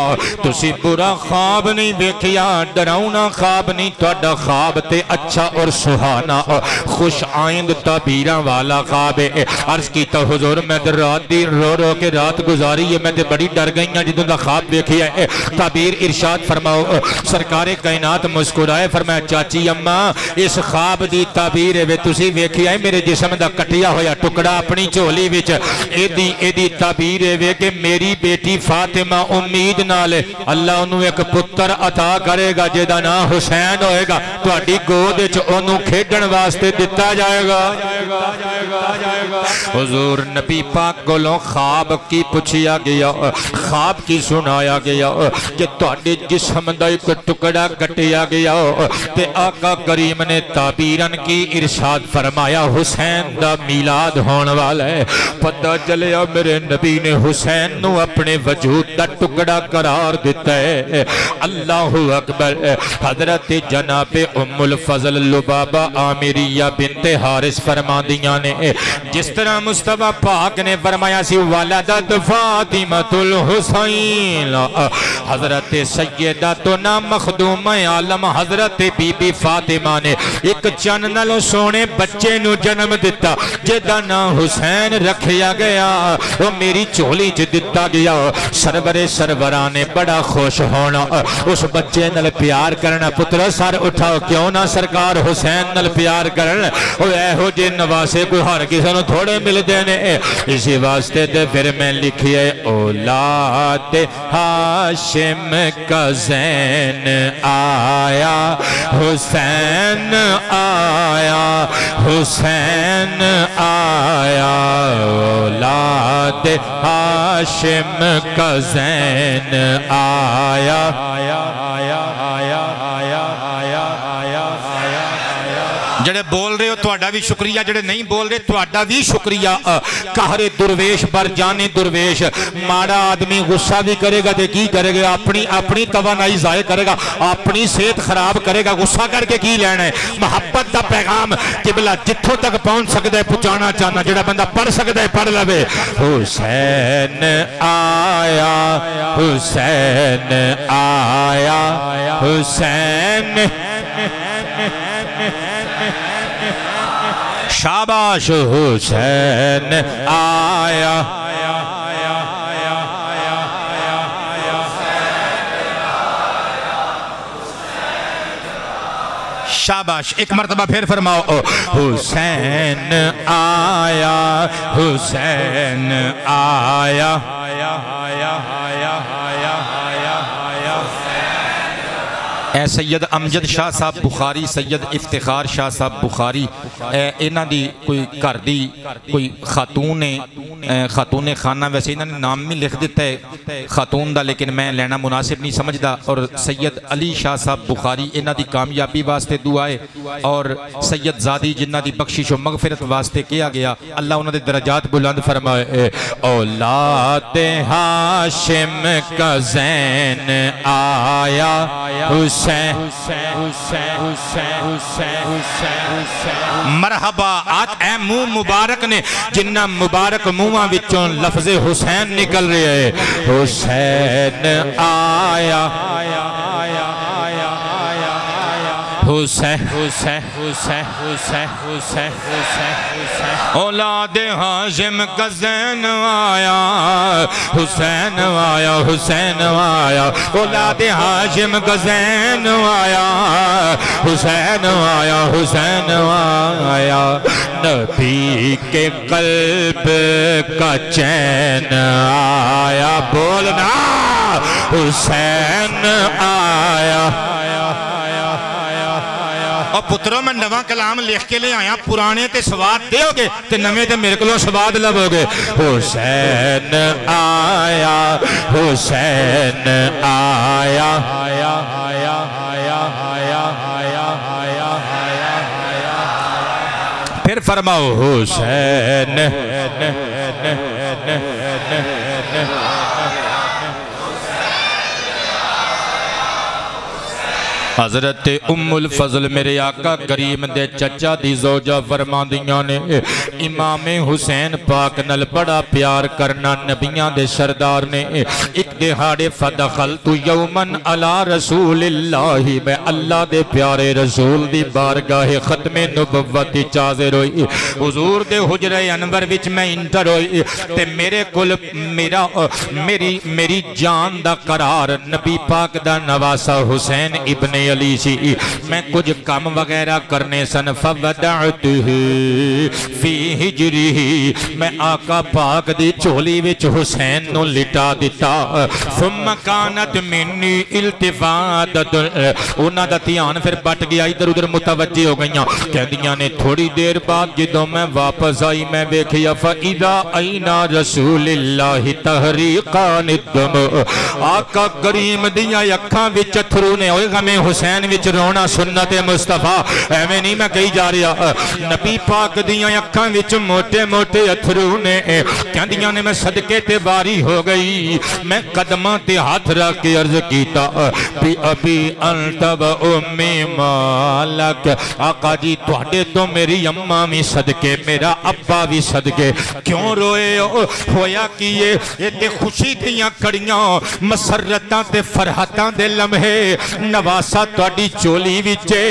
تسی برا خواب نہیں دیکھیا ڈراؤنا خواب نہیں تواڈا خواب تے اچھا اور سہانا خوش آئند تعبیراں والا خواب ہے عرض کیتا حضور میں تے رات دی رو رو کے رات گزاری ہے میں تے بڑی ڈر گئیاں جدوں دا خواب دیکھیا ہے تعبیر ارشاد فرماؤ سرکار کائنات مسکرائے فرمایا چاچی اماں اس خواب دی تعبیر ہے تسی ویکھیا ہے میرے جسم دا کٹیا ہویا ٹکڑا اپنی چولی وچ ایدی تعبیر ہے کہ میری بیٹی فاطمہ امید نال اللہ انہوں ایک پتر عطا کرے گا جدا نام حسین ہوئے گا تو اڈی گود وچ انہوں کھیڈن واسطے دیتا جائے گا حضور نبی پاک کولوں خواب کی پوچھیا گیا خواب کی سنایا گیا کہ تواڈے جسم دا ایک ٹکڑا کٹیا گیا تے آقا کریم نے تعبیرن کی ارشاد فرمایا حسین دا میلاد ہون والا ہے پتہ چلیا میرے نبی نے حسین نو اپنے وجود دا ٹکڑا قرار دیتا ہے اللہ اکبر حضرت جناب ام الفضل لبابہ عامریہ بنت حارث فرماندیاں نے جس طرح مصطفیٰ پاک نے فرمایا سی ولدت فاطمۃ الحسین حضرت سیدتنا مخدوم عالم حضرت بی بی فاطمہ نے ایک چن نالوں سونے بچے نو جنم دیتا جدا نام حسین رکھیا گیا وہ میری چولی چ دیتا گیا سرور سروران نے بڑا خوش ہونا اس بچے نال پیار کرنا پتر سر اٹھاؤ کیوں نہ سرکار حسین نال پیار کرنا اے ہو جے نواسے کوئی ہر کسی نو تھوڑے مل دینے اسی واسطے تے پھر میں لکھیے اولاد ہاشم کا زین آیا حسین آیا حسین آیا اولاد اولاد ہاشم کا زین آیا جڑے بول رہے ہو تہاڈا بھی شکریہ، جڑے نہیں بول رہے تہاڈا بھی شکریہ۔ قہر درویش بر جانے درویش، ماڑا آدمی غصہ بھی کرے گا تے کی کرے گا، اپنی توانائی ضائع کرے گا، اپنی صحت خراب کرے گا، غصہ کر کے کی لینا ہے۔ محبت دا پیغام قبلہ جتھوں تک پہنچ سکتا ہے پہنچانا چاہنا، جڑا بندہ پڑھ سکتا ہے پڑھ لوے۔ حسین آیا حسین آیا حسین شاباش حسین آیا۔ شاباش، ایک مرتبہ پھر فرماؤ، حسین آیا حسین آیا۔ اے سید امجد شاہ صاحب بخاری، سید افتخار شاہ صاحب بخاری، انہاں دی کوئی گھر دی کوئی خاتون ہے، خاتون خانہ، ویسے انہاں نے نام بھی لکھ دیتا ہے خاتون دا، لیکن میں لینا مناسب نہیں سمجھدا۔ اور سید علی شاہ صاحب بخاری، انہاں دی کامیابی واسطے دعا ہے، اور سید زادی جنہ دی بخشش و مغفرت واسطے کیا گیا، اللہ انہاں دے درجات بلند فرمائے۔ اولاد ہاشم کا زین آیا مرحبا۔ آج اے منہ مبارک نے جنہ مبارک منہاں وچوں لفظ حسین نکل رہے ہیں۔ حسین آیا حسین حسین حسین حسین حسین حسین اولاد ہاشم کا زین آیا حسین آیا حسین آیا اولاد ہاشم کا زین آیا حسین آیا حسین آیا نبی کے قلب کا چین آیا بولنا حسین آیا اور پتروں میں نواں کلام لکھ کے لے آیا پرانے تے سواد دے ہوگے تے نویں تے میرے کلوں سواد لبو گے حسین آیا حسین آیا پھر فرماؤ حسین حضرت ام الفضل میرے آقا کریم دے چچا دی زوجہ فرما دیاں نے امام حسین پاک نل بڑا پیار کرنا نبیاں دے سردار نے ایک دہاڑے فدخلت یومن علی رسول اللہ میں اللہ دے پیارے رسول دی بارگاہ ختم نبوت حاضر ہوئی حضور دے حجرہ انور وچ میں انٹر ہوئی تے میرے کل میری جان دا قرار نبی پاک دا نواسا حسین ابن علی سی میں کچھ کام وغیرہ کرنے سن فودعتہ فی حجری میں آقا پاک دی چولی وچ حسین نو لٹا دیتا ثم کانت منی التفادت انہاں دا دھیان پھر بٹ گیا ادھر ادھر متوجہ ہو گئیاں کہندیاں نے تھوڑی دیر بعد جدوں میں واپس آئی میں ویکھیا فاذا اینا رسول اللہ تحریقان الدم آقا کریم دیاں اکھاں وچ اتھرو نے ہوئے غم حسین وچ رونا سنت مصطفیٰ ایویں نہیں میں کہی جا رہا نبی پاک دیاں اکھاں وچ موٹے موٹے اتھرو نے کہندیاں نے میں صدقے تے باری ہو گئی میں قدماں تے ہاتھ رکھ کے عرض کیتا بی ابی انت و امی مالک آقا جی تواڈے تو میری اماں بھی صدقے میرا ابا بھی صدقے کیوں روئے ہویا کیے یہ تے خوشی دیاں کڑیاں مسرتاں تے فرحتاں دے لمحے نواسا تواڈی چولی وچے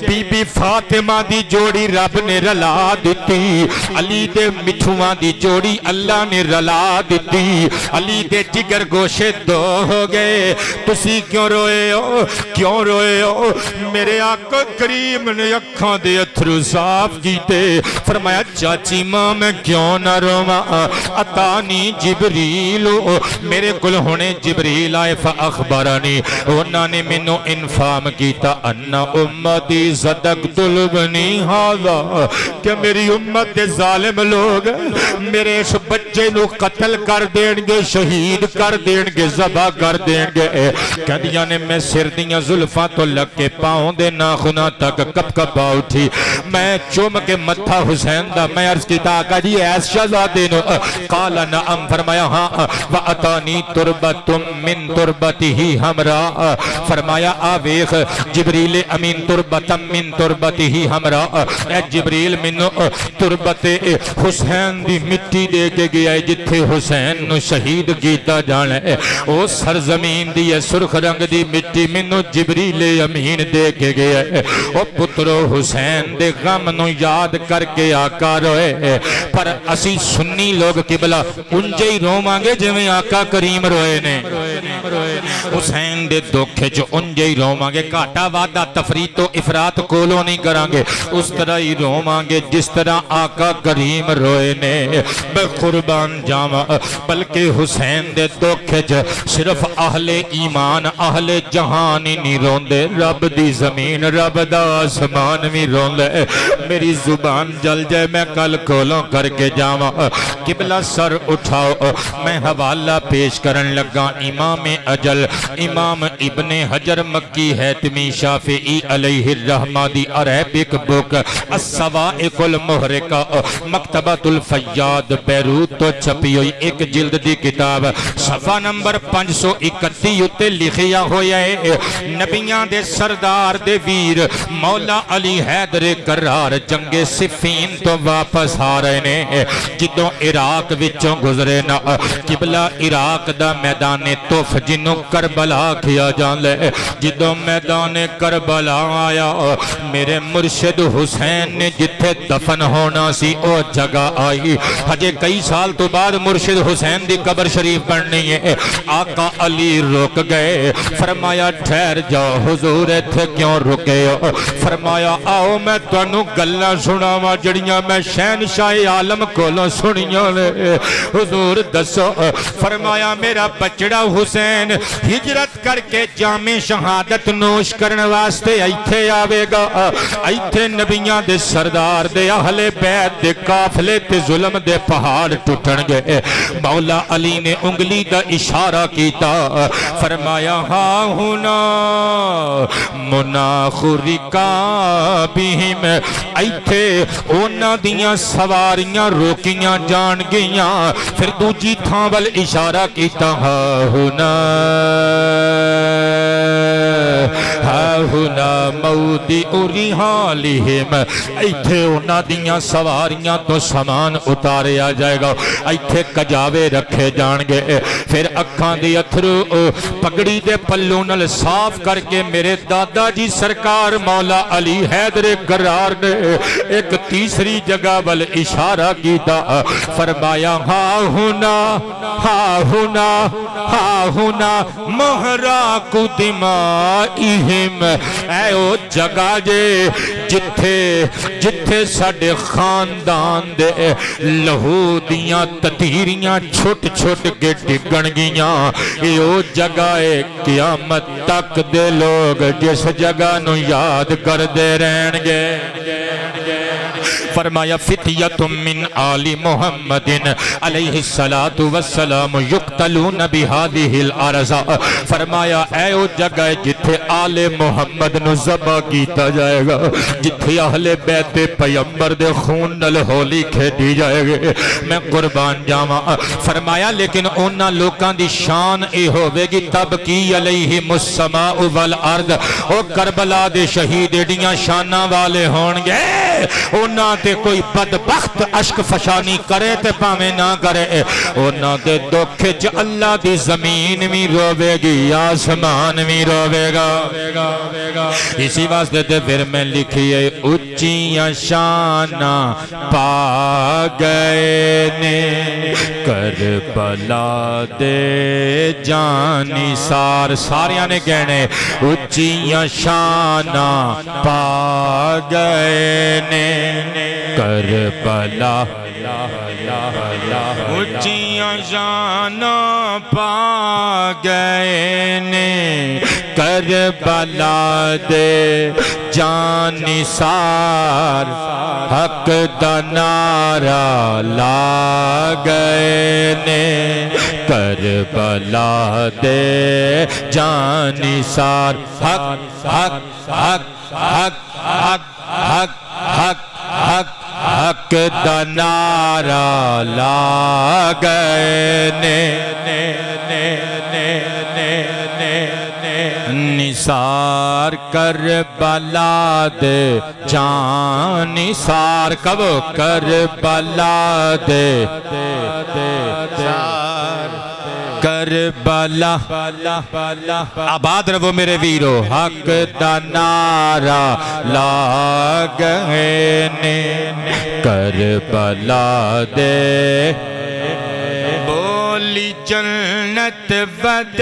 بی بی فاطمہ دی جوڑی رب نے رلا دیتی علی دے مٹھواں دی جوڑی اللہ نے رلا دیتی علی دے جگر گوشے دو ہو گئے تسی کیوں روئے ہو میرے آقا کریم نے اکھاں دے اتھرو صاف کیتے فرمایا چاچی ماں میں کیوں نہ رواں اتانی جبریل میرے کل ہونے جبریل آئے فاخبرانی انہاں نے منو انفا فہم کیتا انا امتی صدقت البنی ھذا کہ میری امت دے ظالم لوگ میرے اس بچے نو قتل کر دین گے، شہید کر دین گے، ذبح کر دین گے۔ کہندیاں نے میں سر دیاں زلفاں تو لگ کے پاؤں دے ناخناں تک کپ کپا اٹھی، میں چوم کے متھا حسین دا میں عرض کیتا آقا جی ایس شہزادے نو؟ قال نعم فرمایا ہاں، وَأَتَانِي تُرْبَةٌ مِّن تُرْبَتِهِ حَمْرَاء فرمایا آویخ جبریل امین تربتم من تربتی ہی ہمراہ، اے جبریل منو تربت حسین دی مٹی دے کے گیا ہے جتھے حسین نو شہید کیتا جانا ہے، او سرزمین دی سرخ رنگ دی مٹی منو جبریل امین دے کے گیا ہے۔ او پترو حسین دے غم نو یاد کر کے آقا روئے، پر اسی سنی لوگ قبلہ انجے ہی رو مانگے جویں آقا کریم روئے نے، حسین دے دکھے جو انجے ہی رو مانگے، کاٹا وعدہ تفریط و افراد کولو نہیں کرانگے، اس طرح ہی رو مانگے جس طرح آقا کریم روئے نے۔ بے قربان جاما بلکہ حسین دے دکھے جو صرف اہل ایمان اہل جہان ہی نہیں روندے، رب دی زمین رب دا آسمان بھی روندے۔ میری زبان جل جائے میں کل کولوں کر کے جاما، قبلہ سر اٹھاؤ، میں حوالہ پیش کرن لگا امام اجل امام ابن حجر مکی حتمی شافعی علیہ الرحمہ دی عربک بک السوائق المحرقہ مکتبۃ الفیاد بیروت تو چھپی ہوئی ایک جلد دی کتاب، صفحہ نمبر 531 اتے لکھیا ہویا ہے نبیان دے سردار دے ویر مولا علی حیدر کرار جنگ صفین تو واپس آ رہے نے، جدوں عراق وچوں گزرے نا قبلہ عراق دا میدان توف جنوں کربلا کیا جان لے، جدوں میدان کربلا آیا میرے مرشد حسین نے جتھے دفن ہونا سی او جگہ آئی، ہجے کئی سال تو بعد مرشد حسین دی قبر شریف بننی ہے، آقا علی رک گئے، فرمایا ٹھہر جاؤ حضور ایتھے کیوں رکے ہو؟ فرمایا آؤ میں تانوں گلاں سناواں جڑیاں میں شہنشاہ عالم کولوں سنیاں نے، حضور دسو؟ فرمایا میرا بچڑا حسین ہجرت کر کے جامع شہادت نوش کرن واسطے ایتھے آوے گا، ایتھے نبیاں دے سردار دے اہل بیت دے قافلے تے ظلم دے پہاڑ ٹوٹن گئے۔ مولا علی نے انگلی دا اشارہ کیتا، فرمایا ہاں ہونا مناخری کا بہم، ایتھے اونا دیاں سواریاں روکیاں جان گیاں، پھر دوجی تھاں وال اشارہ کیتا ہاں ہونا موتی اوری حالہم، ایتھے اونا دیاں سواریاں تو سامان اتاریا جائے گا، ایتھے کجاوے رکھے جان گے، پھر اکھاں دی اتھرو پگڑی دے پلوں نال صاف کر کے میرے دادا جی سرکار مولا علی حیدر کرار نے ایک تیسری جگہ وال اشارہ کیتا، فرمایا ہاں ہونا ہاں ہونا ہاں ہونا محراق دمائہم، اے او جگہ جے جتھے ساڑے خاندان دے لہو دیاں تطہیریاں چھوٹ چھوٹ کے ڈگن گیاں، اے او جگہ قیامت تک دے لوگ جس جگہ نو یاد کر دے رہن گے۔ فرمایا فتیت من آل محمد علیہ السلام یقتلون بہذہ الارض، فرمایا اے او جگہ جتھے آل محمد نو ذبح کیتا جائے گا، جتھے اہل بیت پیغمبر دے خون نال ہولی کھیڈی جائے گے، میں قربان جاواں۔ فرمایا لیکن انہاں لوکاں دی شان اے ہوے گی تبکی علیہم السماء والارض، او کربلا دے شہید ایڈیاں شاناں والے ہون گے، انہاں تے کوئی بدبخت عشق فشانی کرے تے پاویں نہ کرے، انہاں دے دکھ چ اللہ دی زمین بھی روے گی آسمان بھی روے گا۔ اسی واسطے تے پھر میں لکھیے اچیاں شاناں پا گئے نے کربلا دے جانی سار، ساریاں نے کہنے اچیاں شاناں پا گئے نے کربلا، اچیاں شاناں پا گئے نے کربلا دے جان نثار حق دا نعرہ لا گئے نے کربلا دے جان نثار حق حق حق حق حق حق حق حق دا نعرہ لا گئے نثار کربلا دے جان نثار کب کربلا دے کربلا آباد رہو میرے ویرو حق دا نعرہ لا گئے نے کربلا دے بولی جنت ود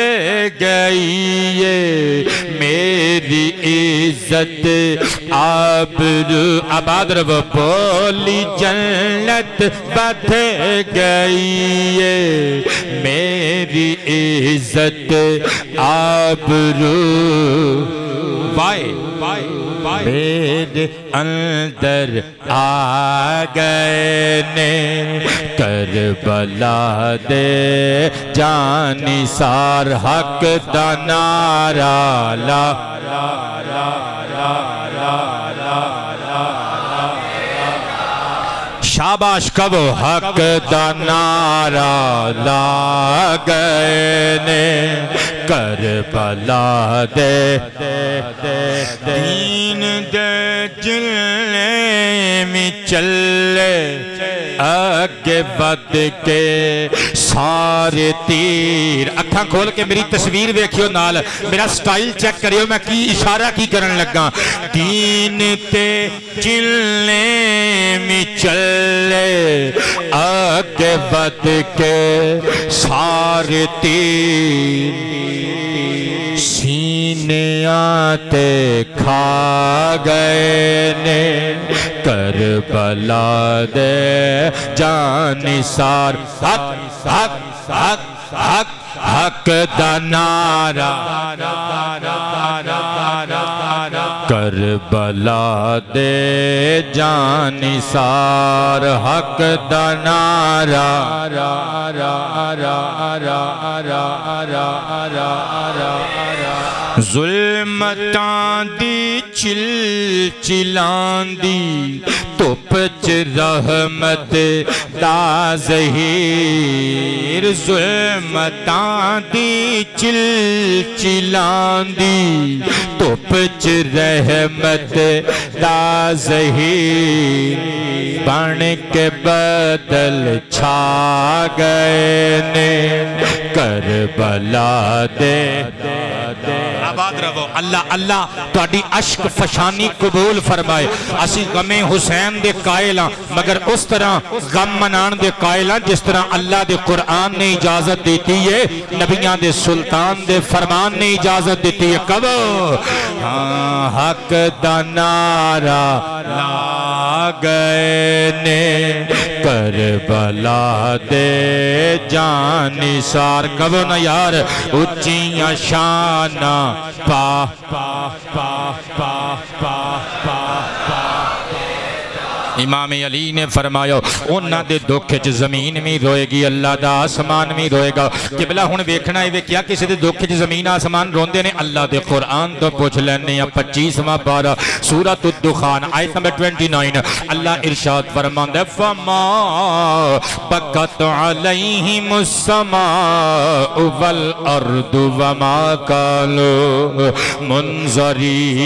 گئی ہے میری عزت آبرو آباد رہو بولی جنت ود گئی ہے میری عزت آبرو وائے میرے اندر آ گئے نے کربلا دے جان نثار حق دا نعرہ لا شاباش کبو حق دا نعرہ لا گئے نے کربلا دے دین دے جلنے میں چلے آگے بد کے سارے تیر اکھاں کھول کے میری تصویر ویکھیو نال میرا سٹائل چیک کریو میں کی اشارہ کی کرن لگا دین تے چلنے میں چلے آگے بد کے سارے تیر سینے آتے کھا گئے نے کربلا دے جان نثار حق حق حق حق حق دا نعرہ کربلا دے جان نثار حق دا نعرہ ظلمتاں دی چل چلان دی توپچ رحمت دا ظہیر ظلمتاں دی چل چلان دی توپچ رحمت دا ظہیر بن کے بدل چھا گئے نے کربلا دے آباد رہو اللہ اللہ تہاڈی عشق فشانی قبول فرمائے اسی غم حسین دے قائلاں مگر اس طرح غم منان دے قائلاں جس طرح اللہ دے قرآن نے اجازت دیتی ہے نبیان دے سلطان دے فرمان نے اجازت دیتی ہے کب حق دا نعرہ لا گئے نے کربلا دے جان نثار کب نہ یار اچھیاں شانہ پا پا پا پا پا پا امام علی نے فرمایا انہاں دے دکھ چ زمین میں روئے گی اللہ دا آسمان میں روئے گا قبلہ ہن ویکھنا ہے کیا کسی دے دکھ چ زمین آسمان روندے نے اللہ دے قرآن تو پوچھ لینے یا 25واں پارہ سورۃ الدخان آیت نمبر 29 اللہ ارشاد فرماندا ہے فما بکت علیہم السماء والارض وما کانوا منظرین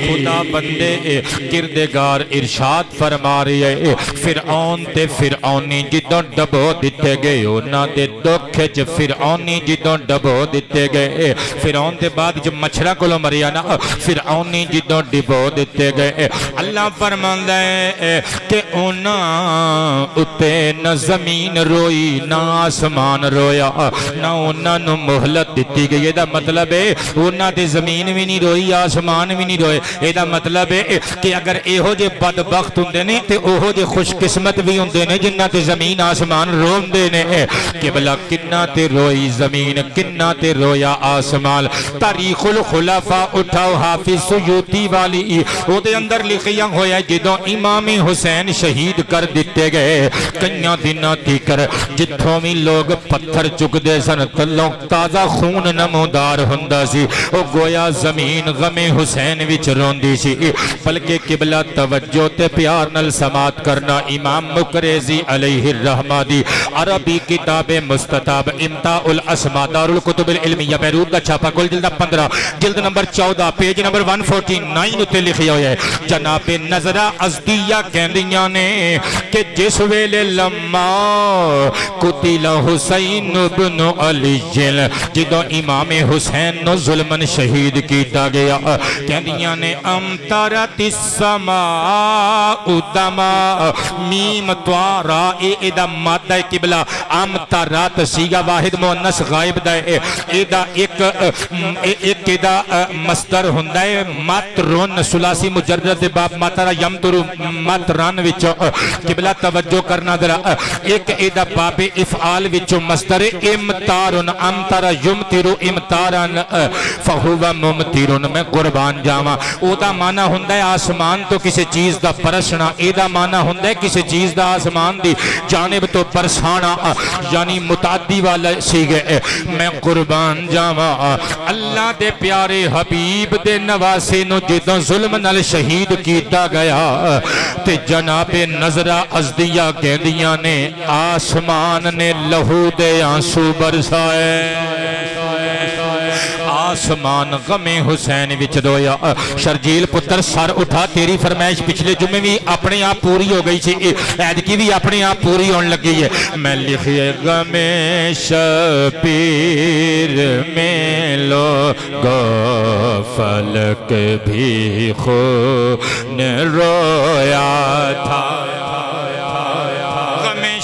خدا بندے کردگار ارشاد فرما رہی ہے فرعون تے فرعونی جدوں ڈبو دیتے گئے انہاں دے دکھ چ فرعونی جدوں ڈبو دیتے گئے فرعون دے بعد جب مچھرا کولوں مریا نا فرعونی جدوں ڈبو دیتے گئے اللہ فرماندا ہے کہ انہاں اتے نہ زمین روئی نہ آسمان رویا نہ انہاں نو مہلت دتی گئی دا مطلب ہے انہاں تے زمین بھی نہیں روئی آسمان بھی نہیں روئے دا مطلب ہے کہ اگر ایہو جے بدبخت ہوندے نے تے اوہو جے خوش قسمت بھی ہوندے نے جنہ تے زمین آسمان روندے نے قبلہ کنہ تے روئی زمین کنہ تے رویا آسمان تاریخ الخلفاء اٹھاؤ حافظ سیوطی والی او دے اندر لکھیاں ہویا جدوں امام حسین شہید کر دیتے گئے کنیاں دنہ تیکر جتھوں بھی لوگ پتھر چک دے سن تلوں تازہ خون نمودار ہندہ سی او گویا زمین غم حسین وچ روندی سی بلکہ قبلہ توجہ تے پیار نل سماعت کرنا امام مکریزی علیہ الرحمہ دی عربی کتاب مستطاب امتاع الاسماء دار الکتب العلمیہ بیروت کا چھاپا کل جلدہ 15 جلد نمبر 14 پیج نمبر 149 اتے لکھی ہوئے ہے جناب نظرہ ازدیہ کہندیاں نے کہ جس ویلے لما قتل حسین بن علی جدو امام حسین نو ظلمن شہید کیتا گیا کہندیاں نے امترت السماء دما میم توارا ایدہ مادہ قبلہ امترات سیگا واحد مونس غائب دائے ایدہ ایک ایدہ مصدر ہندائے ماترون سلاسی مجرد باب ماترہ یمتر ماتران وچو قبلہ توجہ کرنا درہ ایک ایدہ باب افعال وچو مصدر امتارن امتر یمتر امتارن فہوہ ممترن میں قربان جاما او دا معنی ہندہ آسمان تو کسی چیز دا پرسنا ایدہ معنی ہندہ کسی چیز دا آسمان دی جانب تو پرسانا یعنی متعدی والا سیگے میں قربان جاما اللہ دے پیارے حبیب دے نواسے نو جدوں ظلم نل شہید کیتا گیا تے جناب نظرہ ازدیہ کہندیاں نے آسمان نے لہو دے آنسو برسائے آسمان غم حسین وچ رویا شرجیل پتر سر اٹھا تیری فرمائش پچھلے جمعے بھی اپنے آپ پوری ہو گئی تھی عید کی بھی اپنے آپ پوری ہونے لگی ہے میں لکھئے غم شبیر میں لوگو فلک بھی خون رویا تھا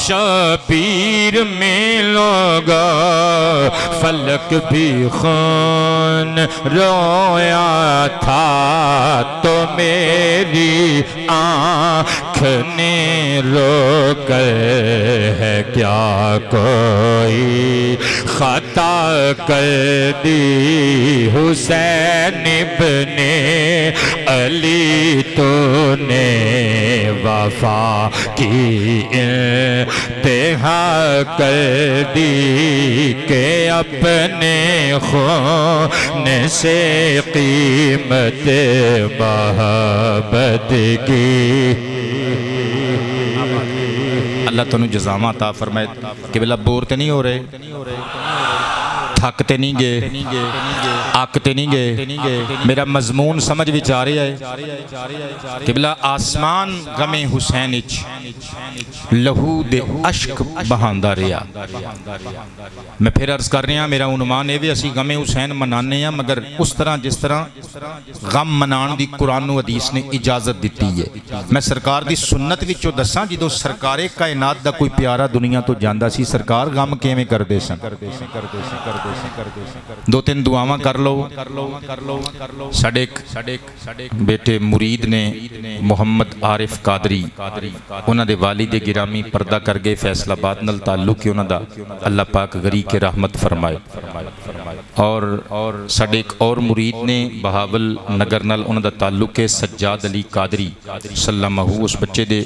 شبیر میں لوگا فلک بھی خون رویا تھا تو میری آنکھ نے رو کر ہے کیا کوئی خطا کر دی حسین ابن علی تو نے وفا کی انتہا کر دی کہ اپنے خون سے قیمت محبت کی اللہ تنو جزامہ عطا فرمائے کہ بلا بورتے نہیں ہو رہے تھکتے نہیں گے آکتے نہیں گے میرا مضمون سمجھ بھی جا رہی ہے کہ بلا آسمان غم حسین لہو دے عشق بہاندہ رہا میں پھر عرض کر رہا میرا عنوان ہے بھی اسی غم حسین منانے ہیں مگر اس طرح جس طرح غم منان دی قرآن و حدیث نے اجازت دیتی ہے میں سرکار دی سنت وچوں دساں جدوں سرکار کائنات دا کوئی پیارا دنیا تو جاندہ سی سرکار غم کیویں کر دے سن دو تین دعاواں کر لو ساڈے بیٹے مرید نے محمد عارف قادری انہاں دے والد گرامی پردہ کر گئے فیصل آباد نال تعلق ہے انہاں دا اللہ پاک غری کے رحمت فرمائے اور ساڈے ایک اور مرید نے بہاول نگر نال انہاں دا تعلق ہے سجاد علی قادری سلامہ اس بچے دے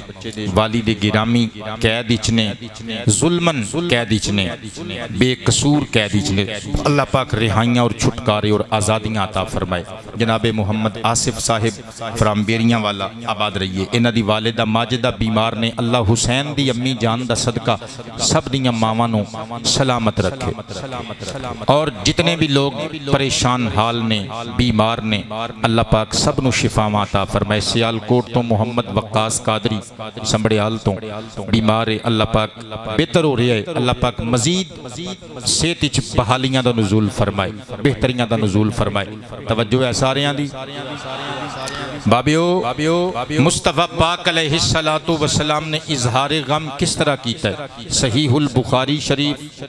والد گرامی قید وچ نے ظلمن قید وچ نے بے قصور قید وچ نے اللہ پاک رہائیاں اور چھٹکارے اور آزادیاں عطا فرمائے جناب محمد آصف صاحب فرامبیریاں والا آباد رہیے انہاں دی والدہ ماجدہ بیمار نے اللہ حسین دی امی جان دا صدقہ سب دیاں ماواں نو سلامت رکھے اور جتنے بھی لوگ پریشان حال نے بیمار نے اللہ پاک سب نو شفا عطا فرمائے سیال کوٹ تو محمد وقاص قادری سمبڑیال تو بیمار ہے اللہ پاک بہتر ہو رہی ہے اللہ پاک مزید صحت وچ بحالیاں دا نزول فرمائے بہتریاں دا نزول فرمائے توجہ ہے ساریاں دی بابیو مصطفیٰ پاک علیہ السلام نے اظہار غم کس طرح کیتا ہے صحیح البخاری شریف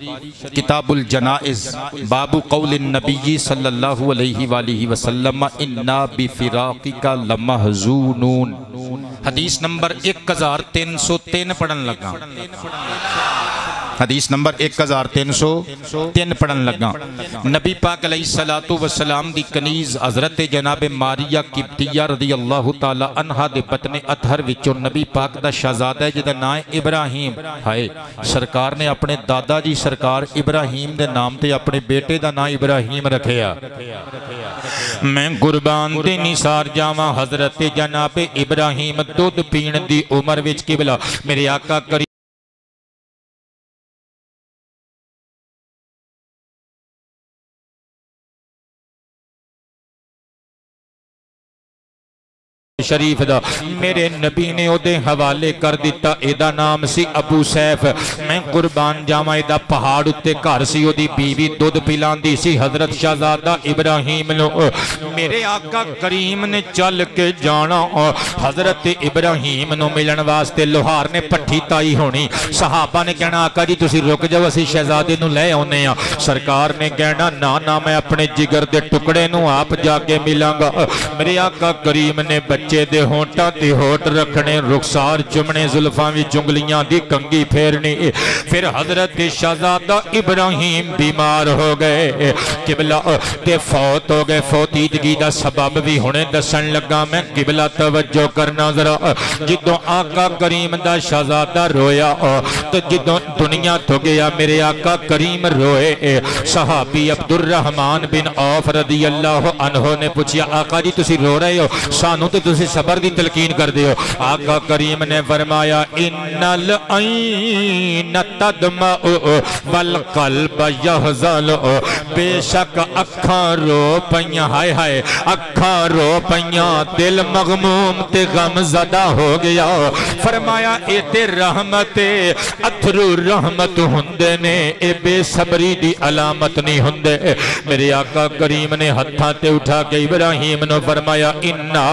کتاب الجنائز باب باب قول النبی صلی اللہ علیہ وآلہ وسلم انا بفراقک لمحزونون، حدیث نمبر 1303 پڑھن لگا، حدیث نمبر 1303 پڑھن لگا۔ نبی پاک علیہ السلام دی کنیز حضرت جناب ماریہ قبطیہ رضی اللہ تعالی عنہ دے بطن اطہر وچوں نبی پاک دا شہزادہ ہے جدا نام ابراہیم ہے۔ سرکار نے اپنے دادا جی سرکار ابراہیم دے نام تے اپنے بیٹے دا نام ابراہیم رکھیا۔ میں قربان دے نثار جاواں حضرت جناب ابراہیم دودھ پین دی عمر وچ قبلہ میرے آقا کریم شریف دا میرے نبی نے او دے حوالے کر دیتا، ایدہ نام سی ابو سیف۔ میں قربان جاواں ایدہ پہاڑ اتے گھر سی، او دی بیوی دودھ پلان دی سی حضرت شہزادہ ابراہیم نو۔ میرے آقا کریم نے چل کے جانا حضرت ابراہیم نو ملن واسطے، لوہار نے پٹھی تائی ہونی، صحابہ نے کہنا آقا جی تسی رک جاؤ اسی شہزادے نو لے ہونے ہیں، سرکار نے کہنا نا میں اپنے جگر دے ٹکڑے نو آپ جا کے ملوں گا۔ میرے آقا کریم نے بچے دے ہونٹا تے ہوٹ رکھنے، رخسار چمنے، زلفاں وی جنگلیاں دی کنگی پھیرنی۔ پھر حضرت شہزادہ ابراہیم بیمار ہو گئے، قبلہ تے فوت ہو گئے، فوتیدگی دا سبب بھی ہونے دسن لگا۔ میں قبلہ توجہ کرنا ذرا، جدوں آقا کریم دا شہزادہ رویا تو جدوں دنیا تو گیا میرے آقا کریم روئے۔ صحابی عبد الرحمن بن عوف رضی اللہ عنہ نے پوچھیا آقا جی تسی رو رہے ہو، سانو تو تسی صبر دی تلقین کر دیو۔ آقا کریم نے فرمایا ان العین تدمع والقلب یحزن، بے شک اکھاں رو پئیاں، ہائے ہائے اکھاں رو پئیاں، دل مغموم تے غم زدہ ہو گیا۔ فرمایا اے تے رحمت اتھرو رحمت ہندے نے، اے بے صبری دی علامت نہیں ہندے۔ میرے آقا کریم نے ہتھاں تے اٹھا کے ابراہیم نے فرمایا انا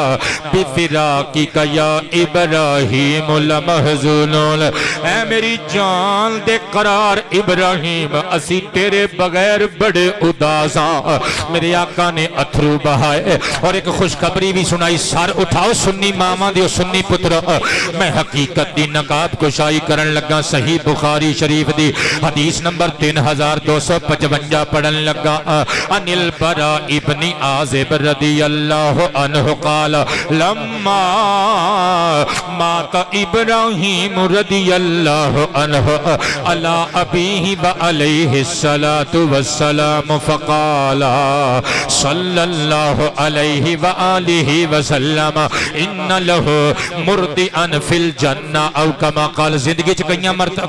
بفراقک یا ابراہیم لمحزونون، اے میری جان دے قرار ابراہیم اسی تیرے بغیر بڑے اداساں۔ میرے آقا نے اتھرو بہائے اور ایک خوشخبری بھی سنائی، سر اٹھاؤ سنی ماما دیو سنی پتر۔ میں حقیقت دی نقاب کشائی کرن لگا، صحیح بخاری شریف دی حدیث نمبر 3255 پڑھن لگا۔ ان البراء ابن عازب رضی اللہ عنہ قال لما مات ابراہیم رضی اللہ عنہ علی ابیہ وعلیہ الصلاة والسلام فقال صلی اللہ علیہ وآلہ وسلم ان لہو مردعن فی الجنہ او کما قال۔ زندگی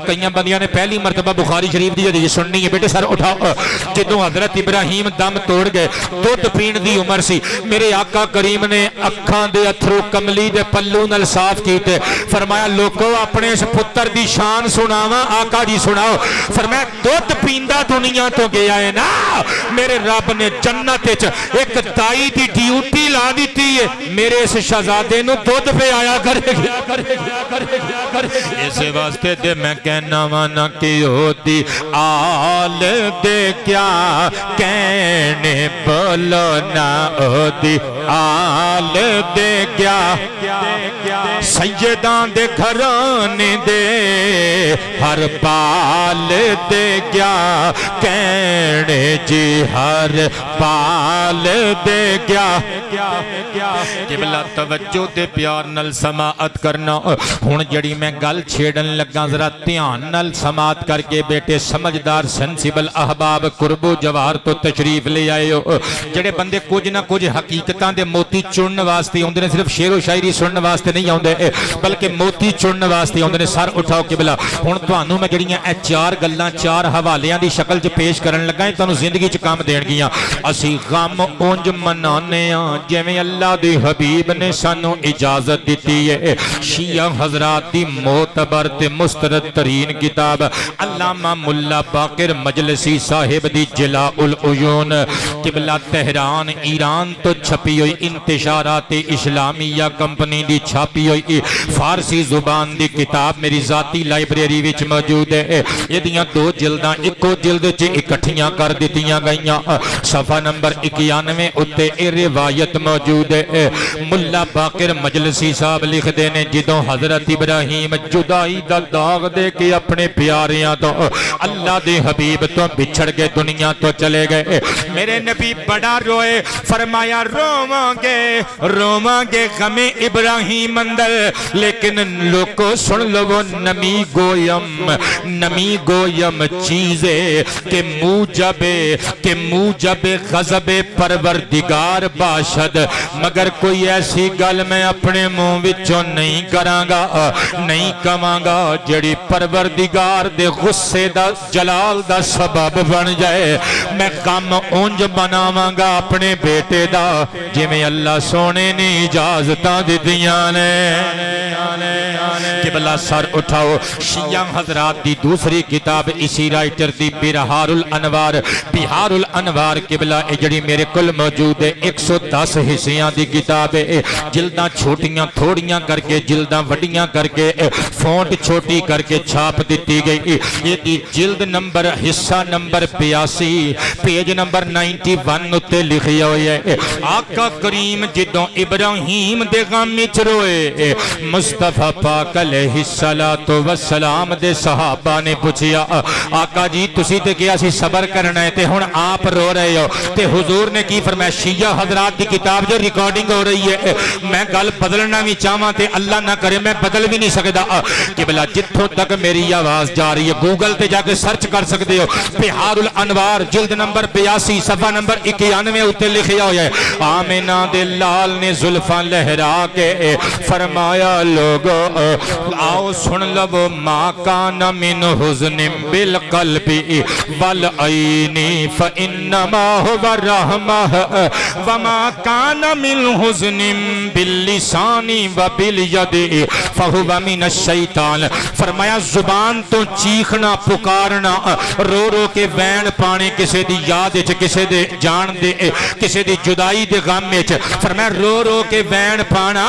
کئیاں بندیاں نے پہلی مرتبہ بخاری شریف دی سننی ہے، بیٹے سر اٹھاؤ۔ جدوں حضرت ابراہیم دم توڑ گئے، دودھ پین دی عمر سی، میرے آقا کریم نے اکھاں دے اتھرو کملی دے پلو نال صاف کیتے۔ فرمایا لوگو اپنے اس پتر دی شان سناواں، آقا جی سناؤ۔ فرمایا دودھ پیندا دنیا تو گیا ہے نا، میرے رب نے جنت وچ ایک دائی دی ڈیوٹی لا دیتی ہے، میرے اس شہزادے نو دودھ پہ آیا کرے گا۔ اس واسطے دے میں کہنا وانا کہ ہوتی آل دے کیا کہنے بولو نا، ہوتی آل دے کیا سیدان دے گھرانے دے ہر بال دے کیا کہنے جی ہر بال دے کیا۔ قبلہ توجہ دے پیار نل سماعت کرنا، ہون جڑی میں گل چھیڑن لگا ذرا دھیان نل سماعت کر کے بیٹے سمجھدار سنسیبل احباب قرب و جوار تو تشریف لے آئے ہو۔ جڑے بندے کچھ نہ کچھ حقیقتاں دے موتی چنن واسطے ہوندے نے، صرف شعر و شاعری سنن واسطے نہیں ہوندے بلکہ موتی چنن واسطے ہوندے نے۔ سر اٹھاؤ قبلہ، ہن تانوں میں جڑیاں اے چار گلاں چار حوالیاں دی شکل چ پیش کرن لگا، تانوں زندگی چ کام دین گیاں۔ اسی غم اونج منا آنے جویں اللہ دی حبیب نے سانو اجازت دیتی ہے شیعہ حضرات دی معتبر تے مستند ترین کتاب علامہ ملا باقر مجلسی صاحب دی جلاء العیون قبلہ تہران ایران تو چھپی ہوئی انتشارات اسلامیہ کمپنی دی چھاپی ہوئی فارسی زبان دی کتاب میری ذاتی لائبریری وچ موجود ہے یہ دیاں دو جلداں ایکو جلد چ اکٹھیاں کر دیتیاں گئیاں صفحہ نمبر 91 اتے اے روایت موجود ہے ملا باقر مجلسی صاحب لکھ دینے جدوں حضرت ابراہیم جدائی دا داغ دے کے اپنے پیاریاں تو اللہ دے حبیب تو بچھڑ گئے دنیا تو چلے گئے میرے نبی بڑا روئے فرمایا روماں گے غم ابراہیم اندر لیکن لوگوں سن لو وہ نمی گویم چیزیں کہ موجب غضب پروردگار باشد مگر کوئی ایسی گل میں اپنے منہ وچوں نہیں کرانگا نہیں کمانگا جڑی پروردگار دے غصے دا جلال دا سبب بن جائے میں غم اونج بناوانگا اپنے بیٹے دا جی میں اللہ سونے نے اجازتاں دیتیاں نے قبلہ سر اٹھاؤ شیعہ حضرات دی دوسری کتاب اسی رائٹر دی بہار الانوار قبلہ جڑی میرے کل موجود ہے 110 حصیاں دی کتاب ہے جلداں چھوٹیاں تھوڑیاں کر کے جلداں وڈیاں کر کے فونٹ چھوٹی کر کے چھاپ دیتی گئی یہ دی جلد نمبر حصہ نمبر 82 پیج نمبر 91 اتے لکھی ہوئی ہے آقا کریم جدوں ابراہیم دے غم وچ روئے مصطفیٰ پاک علیہ السلام دے صحابہ نے پوچھیا آقا جی تسی تے کیا سی صبر کرنا ہے تے ہن آپ رو رہے ہو تے حضور نے کی فرمایا شیعہ حضرات دی کتاب جو ریکارڈنگ ہو رہی ہے میں گل بدلنا بھی چاہواں تے اللہ نہ کرے میں بدل بھی نہیں سکدا قبلہ جتھوں تک میری آواز جا رہی ہے گوگل تے جا کے سرچ کر سکتے ہو بہار الانوار جلد نمبر 82 صفحہ نمبر 91 اتے لکھیا ہوا ہے آمینہ دے لال نے زلفاں لہرا کے فرمایا لوگو آؤ سن لو ما کان من حزن بالقلب والعین فانما هو رحمہ وما کان من حزن باللسان وبالید فهو من الشیطان فرمایا زبان تو چیخنا پکارنا رو رو کے وین پانے کسے دی یاد اچھ کسے دے جان دے کسے دی جدائی دے غم اچھ فرمایا رو رو کے وین پانا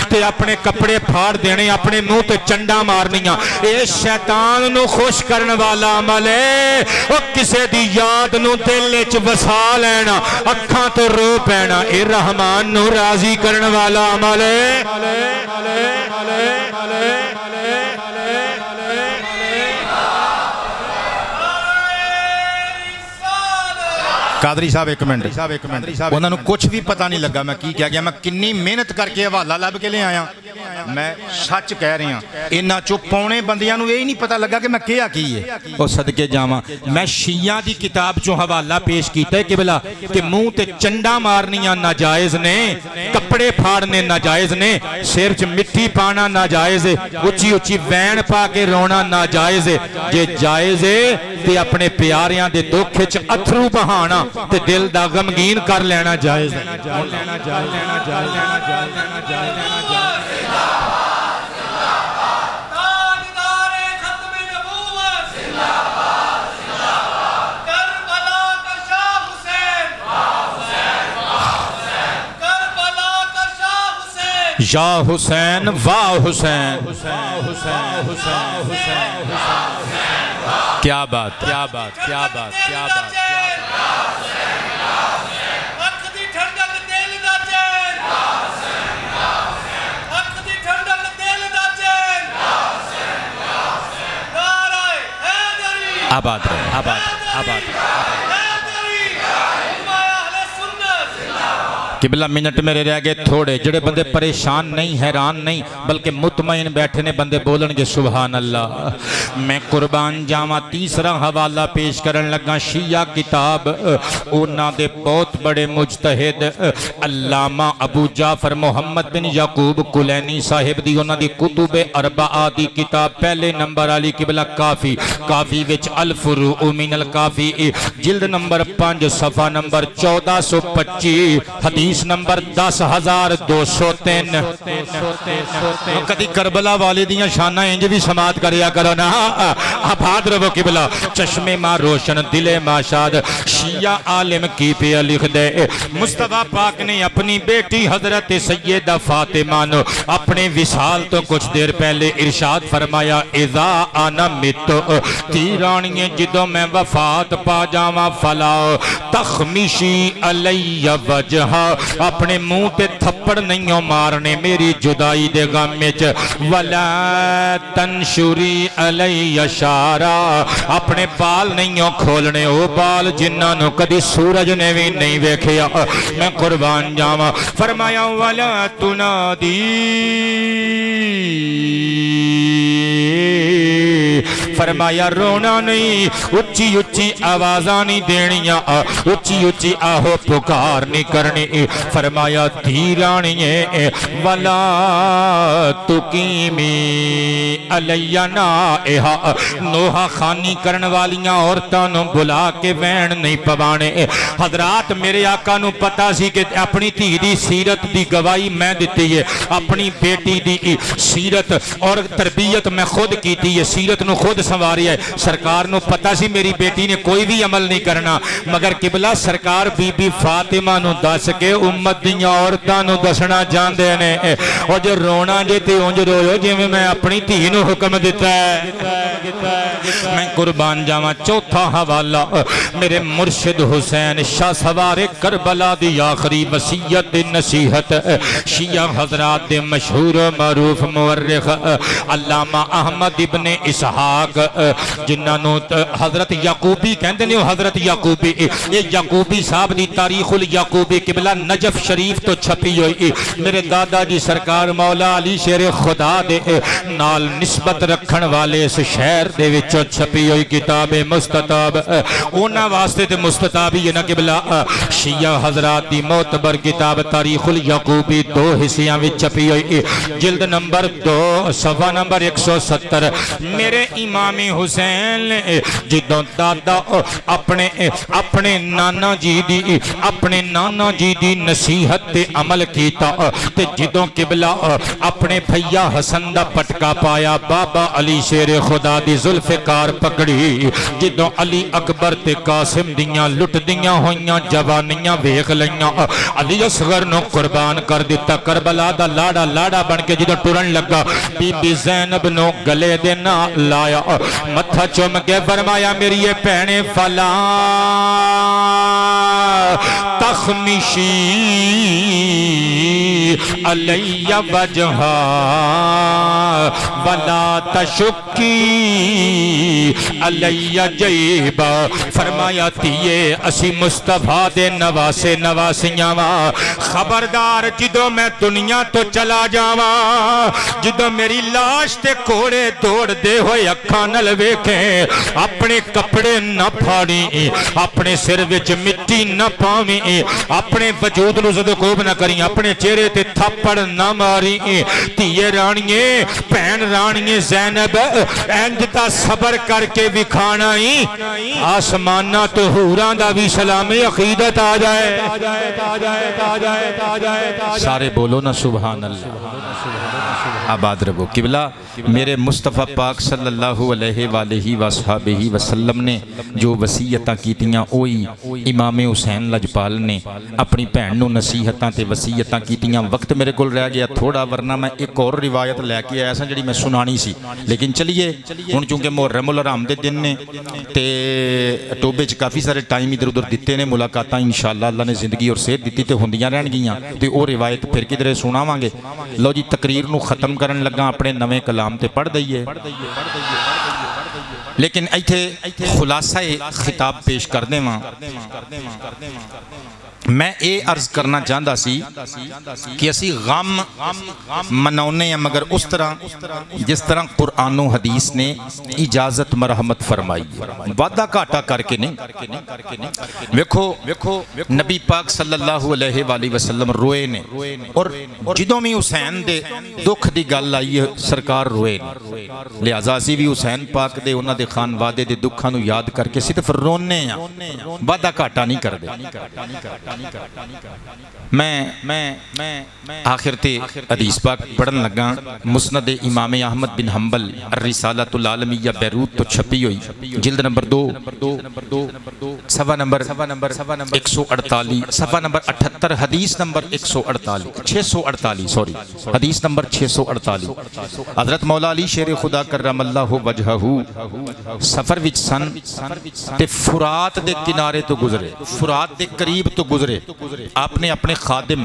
تے اپنے کپڑے پھاڑ دینے اپنے منہ تے چنڈا مارنیاں اے شیطان نو خوش کرن والا عمل ہے او کسے دی یاد نو دل اچ وسا لینا اکھاں تو رو پینا اے رحمان نو راضی کرن والا عمل ہے قادری صاحب ایک منٹ انہوں نے کچھ بھی پتہ نہیں لگا میں کی کیا گیا میں کنی محنت کر کے حوالہ لب کے لے آیا میں سچ کہہ رہی ہوں انہاں چو پونے بندیاں نو یہی نہیں پتہ لگا کہ میں کیا کی ہے اور صدقے جاواں میں شیعہ دی کتاب چو حوالہ پیش کیتا ہے قبلہ کہ منہ تے چنڈا مارنیاں ناجائز نے کپڑے پھاڑنے ناجائز نے سر چ مٹی پانا ناجائز ہے اچھی اچھی وین پا کے رونا ناجائز ہے جے جائز ہے تے اپنے پیاریاں دے دکھ چ اتھرو بہانا تے دل دا غمگین کر لینا جائز ہے یا حسین واہ حسین کیا بات کیا بات کیا بات کیا بات آباد رہے آباد قبلہ منٹ میرے رہ گئے تھوڑے جڑے بندے پریشان نہیں حیران نہیں بلکہ مطمئن بیٹھنے بندے بولن گے سبحان اللہ میں قربان جاواں تیسرا حوالہ پیش کرن لگا شیعہ کتاب اونا دے بہت بڑے مجتہد علامہ ابو جعفر محمد بن یعقوب کلینی صاحب دی اونا دی کتب اربعہ دی کتاب پہلے نمبر علی قبلہ کافی وچ الفروع من الکافی جلد نمبر 5 صفحہ نمبر 1425 حدیث حدیث نمبر 10,203 کدی کربلا والے دیاں شانہ انج بھی سماعت کریا کرو نا آباد رہو قبلہ چشم ماں روشن دل ماں شاد شیعہ عالم کی پہ لکھ دے مصطفیٰ پاک نے اپنی بیٹی حضرت سیدہ فاطمہ نو اپنے وصال تو کچھ دیر پہلے ارشاد فرمایا اذا انا متو تیرانی جدو میں وفات پا جاواں فلا تخمیشی علی وجہا اپنے منہ تے تھپڑ نہیں مارنے میری جدائی دے غمچ ولا تنشری علی شارا اپنے بال نہیں کھولنے او بال جنہاں نو کدی سورج نے بھی نہیں ویکھیا میں قربان جاواں فرمایا ولا تنادی فرمایا رونا نہیں اچھی اچھی آوازاں نہیں دینیاں اچھی اچھی آہو پکار نہیں کرنی فرمایا دھیرانی ولا تقیمی علیہ نائہا نوحہ خانی کرن والیاں عورتاں نو بلا کے وین نہیں پوانے حضرات میرے آقا نو پتا سی کہ اپنی تھی دی سیرت دی گواہی میں دیتی ہے اپنی بیٹی دی سیرت اور تربیت میں خود کیتی ہے سیرت نو خود سنواری ہے سرکار نو پتا سی میری بیٹی نے کوئی بھی عمل نہیں کرنا مگر قبلہ سرکار بی بی فاطمہ نو دس کے امت دیاں عورتاں نو دسنا جاندے نے اور جو رونا جے تے اونج رویو جے میں اپنی تھی نو حکم دیتا ہے میں قربان جاواں چوتھا حوالہ میرے مرشد حسین شاہ سوار کربلا دی آخری وصیت نصیحت شیعہ حضرات دے مشہور و معروف مورخ علامہ احمد ابن اسحاق جنہاں نو حضرت یعقوبی کہندے نے حضرت یعقوبی یہ یعقوبی صاحب دی تاریخ الیعقوبی قبلہ نجف شریف تو چھپی ہوئی میرے دادا جی سرکار مولا علی شیر خدا دے نال نسبت رکھن والے اس شہر دے وچوں چھپی ہوئی کتاب مستطاب اونا واسطے تے مستطاب یہ نہ قبلہ شیعہ حضرات دی معتبر کتاب تاریخ الیعقوبی 2 حصیاں وچ چھپی ہوئی جلد نمبر 2 صفحہ نمبر 170 میرے امام حسین جدوں دادا اپنے نانا جی دی نصیحت تے عمل کیتا تے جدوں قبلہ اپنے بھیا حسن دا پٹکا پایا بابا علی شیر خدا دی ذوالفقار پکڑی جدوں علی اکبر تے قاسم دیاں لٹ دیاں ہویاں جوانیاں ویکھ لیاں علی اصغر نو قربان کر دیتا کربلا دا لاڑا بن کے جدوں ٹرن لگا بی بی زینب نو گلے دے نہ لایا متھا چوم کے فرمایا میری یہ پہنے فلا تخمیشی علیہ وجہا ولا تشکی علیہ جیبا فرمایا تیئے اسی مصطفیٰ دے نواسے نواسیاں خبردار جدو میں دنیا تو چلا جاواں جدو میری لاش تے کوڑے دوڑ دے ہوئے اکھاں نل ویکھیں اپنے کپڑے نہ پھاڑیں اپنے سر وچ مٹی نہ پاویں اپنے وجود نو زدکوب نہ کریں اپنے چہرے تے تھپڑ نہ ماریں تیئے رانیے پہن رانیے زینب انجتا صبر کر کے وکھانا ہی آسمانہ تو حوران دا بھی سلام عقیدت آ جائے سارے بولو نا سبحان اللہ آباد رہو قبلہ میرے مصطفیٰ پاک صلی اللہ علیہ وآلہ وآلہ وسلم نے جو وصیتاں کیتیاں اوئی امام حسین لجپال نے اپنی بہن نو نصیحتاں تے وصیتاں کیتیاں وقت میرے کول رہ گیا تھوڑا ورنہ میں ایک اور روایت لے کے آیا سا جڑی میں سنانی سی لیکن چلیے ہن چونکہ محرم الحرام دے دن نے تے ٹوبے چ کافی سارے ٹائم ادھر ادھر دیتے نے ملاقاتاں انشاءاللہ اللہ نے زندگی اور صحت دیتی تے ہوندیاں رہن گیاں تے او روایت پھر کدھر سناواں گے لو جی تقریر نو ختم کرن لگا اپنے نویں کلام تے پڑھ دئیے لیکن ایتھے خلاصہ خطاب پیش کر دے ماں میں اے عرض کرنا چاہتا سی کہ اسی غم منونے ہیں مگر اس طرح جس طرح قرآن و حدیث نے اجازت مرحمت فرمائی وعدہ کاٹا کر کے نہیں ویکھو نبی پاک صلی اللہ علیہ وآلہ وسلم روئے نے اور جدوں میں حسین دے دکھ دی گل آئی سرکار روئے نے لہذا اسی بھی حسین پاک دے انہاں دے خانوادے دے دکھاں نو یاد کر کے صرف رونے ہیں وعدہ کاٹا نہیں کر دے میں آخر تے حدیث پاک پڑھن لگا مسند امام احمد بن حنبل الرسالۃ العالمیہ بیروت تو چھپی ہوئی جلد نمبر 2 صفحہ نمبر 148 صفحہ نمبر 78 حدیث نمبر 648 سوری حدیث نمبر 648 حضرت مولا علی شیر خدا کرم اللہ وجہہ سفر وچ سن تے فرات دے کنارے تو گزرے، فرات دے قریب تو گزرے۔ آپ نے اپنے خادم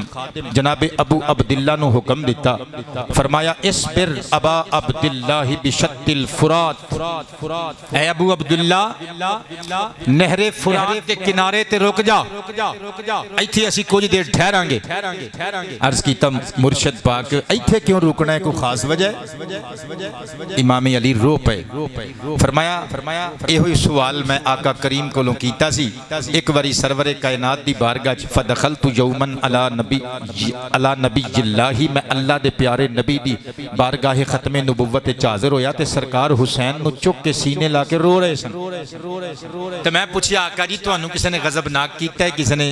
جناب ابو عبداللہ نو حکم دیتا، فرمایا اسبر ابا عبداللہ بشط الفرات، اے ابو عبداللہ نہر فرات دے کنارے تے رک جا، ایتھے اسی کچھ دیر ٹھہران گے۔ عرض کیتا مرشد پاک ایتھے کیوں رکنا ہے، کوئی خاص وجہ ہے؟ امام علی رو پے، فرمایا اے ہوئی سوال میں آقا کریم کو لوں کیتا سی۔ ایک واری سرور کائنات دی بارگاہ فدخلت یومن علی نبی اللہ، میں اللہ دے پیارے نبی دی بارگاہ ختم نبوت حاضر ہویا تے سرکار حسین نو چک کے سینے لا کے رو رہے سن۔ تو میں پوچھیا آقا جی تانوں کسی نے غضبناک کیتا ہے، کسی نے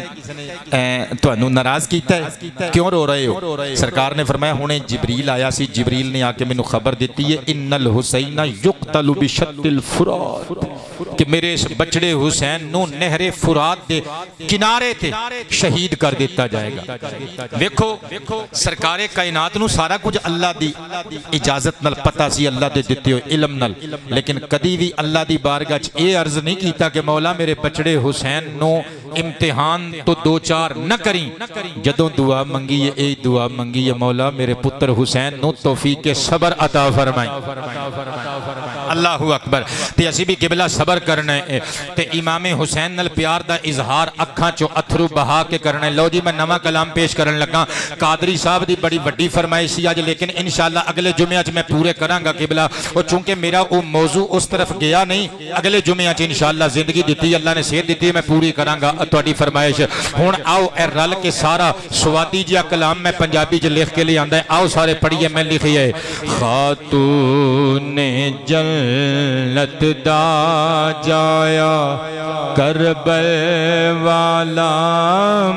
تانوں ناراض کیتا ہے، کیوں رو رہے ہو؟ سرکار نے فرمایا ہونے جبریل آیا سی، جبریل نے آ کے مینوں خبر دیتی ہے ان الحسین یقتل بشط الفرات، کہ میرے اس بچڑے حسین نو نہر فرات دے کنارے تے شہید کر دیتا جائے گا۔ ویکھو سرکار کائنات نو سارا کچھ اللہ دی اجازت نال پتہ سی، اللہ دے دتے ہوئے علم نال، لیکن کدی بھی اللہ دی بارگاہ چ اے عرض نہیں کیتا کہ مولا میرے بچڑے حسین نو امتحان تو دو چار نہ کریں۔ جدوں دعا منگی ہے، اے دعا منگی ہے مولا میرے پتر حسین نو توفیق صبر عطا فرمائیں۔ اللہ اکبر۔ تے اسی بھی قبلہ صبر کرنا ہے تے امام حسین نال پیار دا اظہار اکھاں چوں اتھرو بہا کے کرنا ہے۔ لو جی میں نواں کلام پیش کرن لگا، قادری صاحب دی بڑی وڈی فرمائش سی اج، لیکن انشاءاللہ اگلے جمعہ وچ میں پورے کراں گا قبلہ، اور چونکہ میرا او موضوع اس طرف گیا نہیں، اگلے جمعہ وچ انشاءاللہ زندگی دیتی اللہ نے صحت دیتی میں پوری کراں گا تہاڈی فرمائش۔ ہن آؤ اے رل کے سارا سوادی جیا کلام میں پنجابی وچ لکھ کے لے آندا ہے، آؤ سارے پڑھیے۔ میں لکھی ہے خاتون جنت دا جایا کربل والا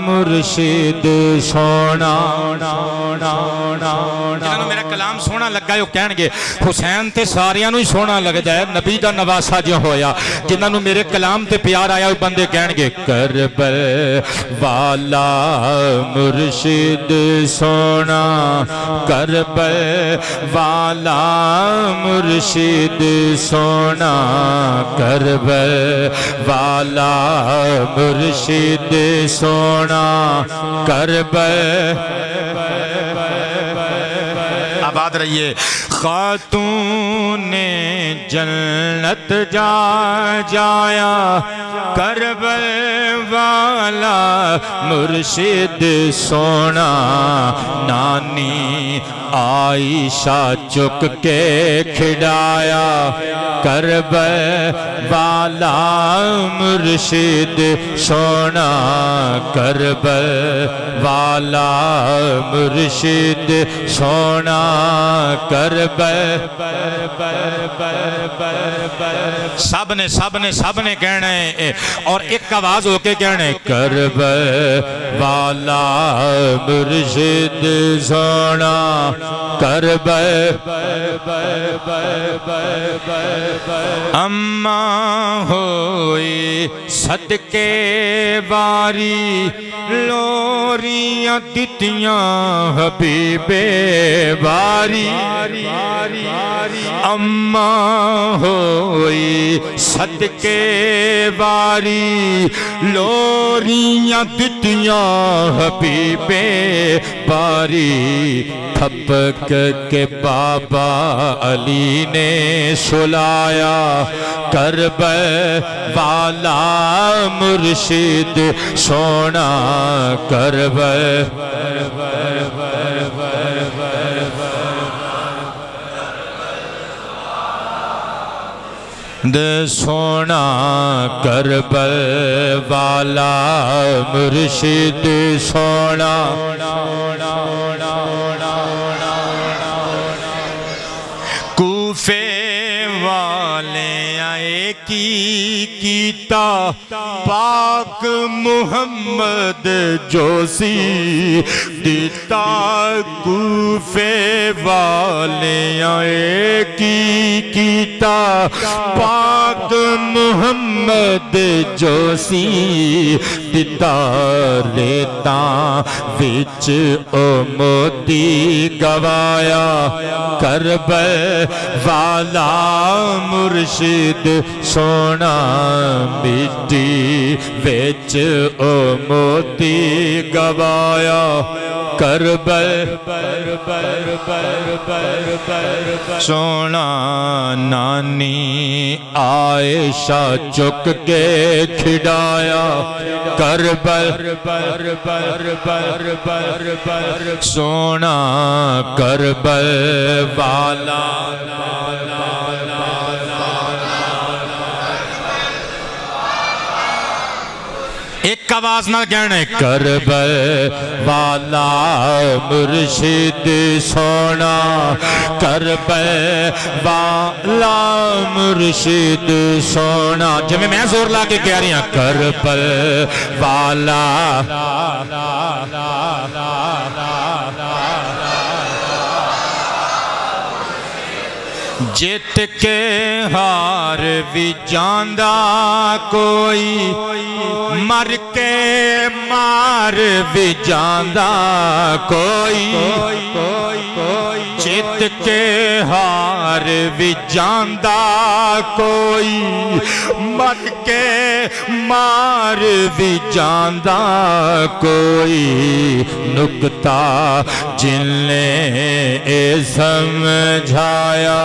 مرشد سونا، جنہوں میرا کلام سونا لگا ہے کہن گے حسین تے ساریاں نو ہی سونا لگدا ہے، نبی دا نواسا جو ہویا، جنہوں میرے کلام تے پیار آیا وہ بندے کہن گے کربل والا مرشد سونا، کربل والا مرشد سونا، کربل والا مرشد سونا، کربل آباد رہیے۔ خاتون جنت جایا کربل والا مرشد سونا، نانی عائشہ چک کے کھڑایا کربل والا مرشد سونا، کربل والا مرشد سونا، کربل سب نے کہنا ہے اور ایک آواز ہو کے کہنا ہے کربل والا مرشد سونا، کربل اماں ہوئی صدقے باری لوریاں دتیاں حبیب باری، اماں ہوئی صدقے باری لوریاں دتیاں حبیب باری، تھپک کے بابا علی نے سلایا کربل والا مرشد سونا، کربل سونا، کربل والا مرشد سونا، کوفے والے آئے کی کیتا پاک محمد جو سی دیتا کوفے والیاں کی کیتا پاک محمد جو سی دیتا لیتا وچ او موتی گوایا کربل والا مرشد سونا مٹی وچ او موتی گوایا کربل سونا نانی عائشہ چک کے کھڑایا کربل سونا کربل والا ایک آواز نہ کہنے کربل والا مرشد سونا کربل والا مرشد سونا جب میں زور لا کے کہہ رہی ہوں کربل والا جت کے ہار بھی جاندہ کوئی مر کے مار بھی جاندہ کوئی جت کے ہار بھی جاندہ کوئی مر کے مار بھی جاندہ کوئی نکتہ جن نے سمجھایا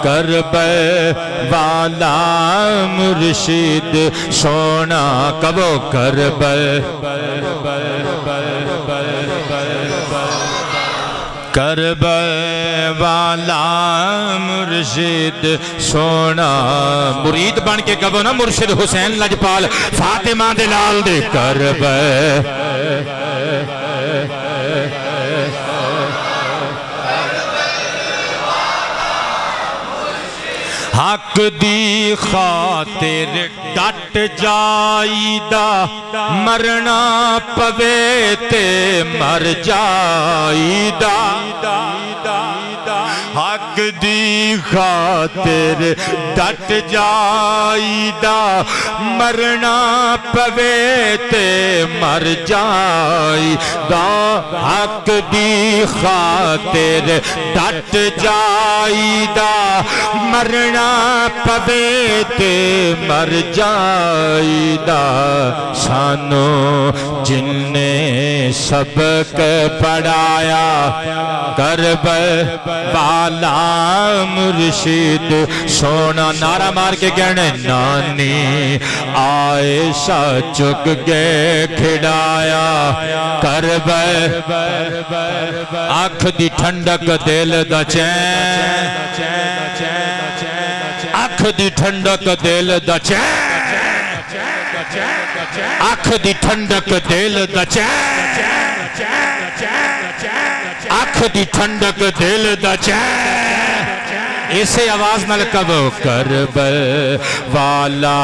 کربل والا مرشد سونا کبو کربل کربل والا مرشد سونا مرید بن کے کبو نا مرشد حسین لجپال فاطمہ دلال دے کربل حق دی خاطر ڈٹ جائیدہ مرنا پوے تے مر جائیدہ حق دی خاطر ڈٹ جائیدہ مرنا پوے تے مر جائیدہ حق دی خاطر ڈٹ جائیدہ مرنا پوے تے مر جائیدہ سانو جن نے سبق پڑھایا کربل والا مرشد سونا نعرہ مار کے کہنے نانی عائشہ چک کے کھڑایا کربل آنکھ دی ٹھنڈک دل دا چین آنکھ دی ٹھنڈک دل دا چین آنکھ دی ٹھنڈک دل دا چین آنکھ دی ٹھنڈک دل دا چین اسے آواز نہ لکبو کربل والا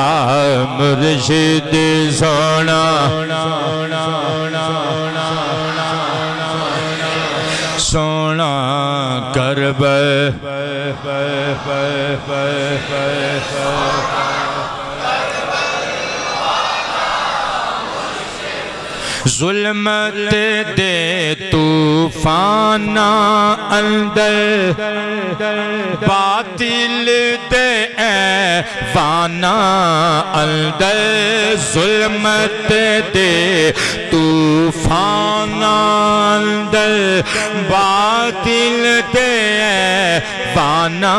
مرشد سونا سونا کربل ظلمت دے طوفانہ اندر باطل دے ایوانہ اندر ظلمت دے طوفانہ اندر باطل دے ایوانہ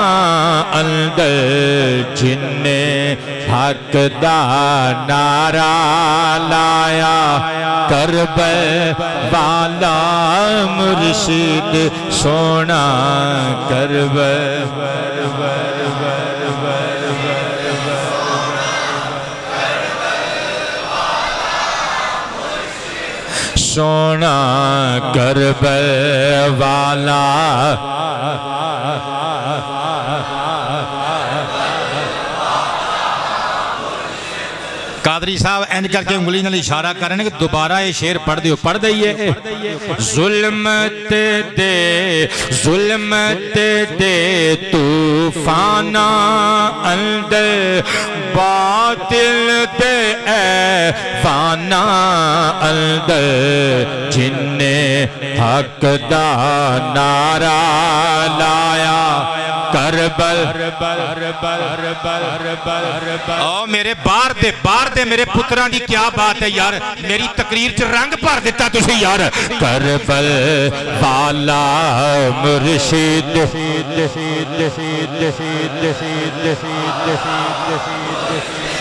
اندر جن نے حق دا نعرہ لایا کربل والا مرشد سونا کربل سونا کربل والا قادری صاحب اینج کر کے انگلی نال اشارہ کر رہے ہیں کہ دوبارہ یہ شعر پڑھ دیو. پڑھ دئیے. ظلمت دے طوفاناں اندر باطل دے ایواناں اندر جن نے حق دا نعرہ لایا کربل. او میرے بار دے میرے پتران دی کیا بات ہے یار, میری تقریر چ رنگ بھر دیتا تسی یار. کربل والا مرشد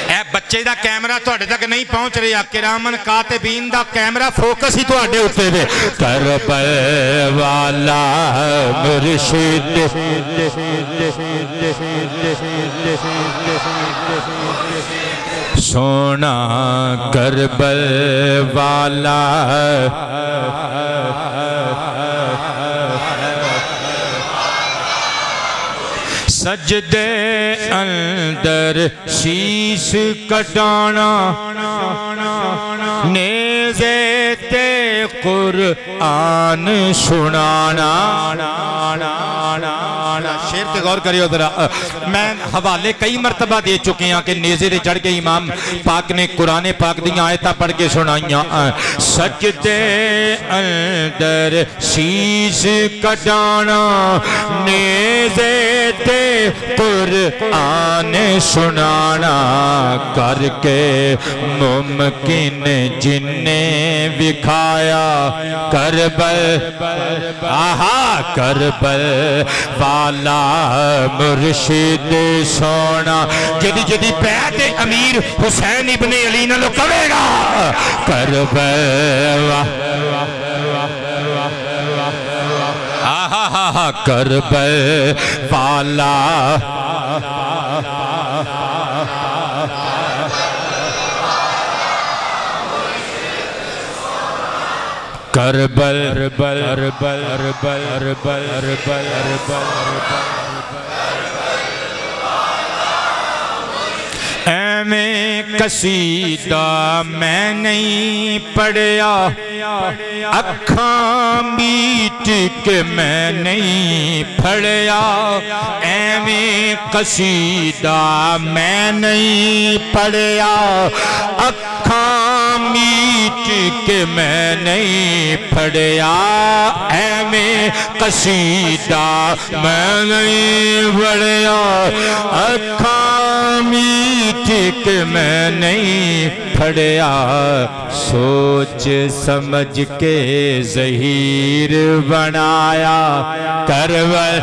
اے بچے دا کیمرہ توڑے تک نہیں پہنچ رہا, کرامن کاتبین دا کیمرہ فوکس ہی توڑے ہوتے دے. کربل والا مرشد سونا کربل والا سجدے اندر شیش کٹانا نیزے تے قرآن سنانا. شیر تے غور کریو ذرا, میں حوالے کئی مرتبہ دے چکے ہیں کہ نیزے دے چڑھ کے امام پاک نے قرآن پاک دیاں آیتاں پڑھ کے سنائیاں. سجدے اندر شیش کٹانا نیزے تے قرآن سنانا کر کے ممکن جن نے دکھایا کربل. آہا کربل والا مرشد سونا جدی جدی بیعت امیر حسین ابن علی نہ لو کرے گا. کربل آہا کربل والا کربل میں قصیدہ میں نہیں پڑھیا اکھاں میٹ کے میں نہیں پڑھیا. ایویں قصیدہ میں نہیں پڑھیا اکھاں میٹ کے میں نہیں پڑھیا. ایویں قصیدہ میں نہیں پڑھیا اکھاں میٹ کہ میں نہیں پڑھیا. سوچ سمجھ کے ظہیر بنایا کربل.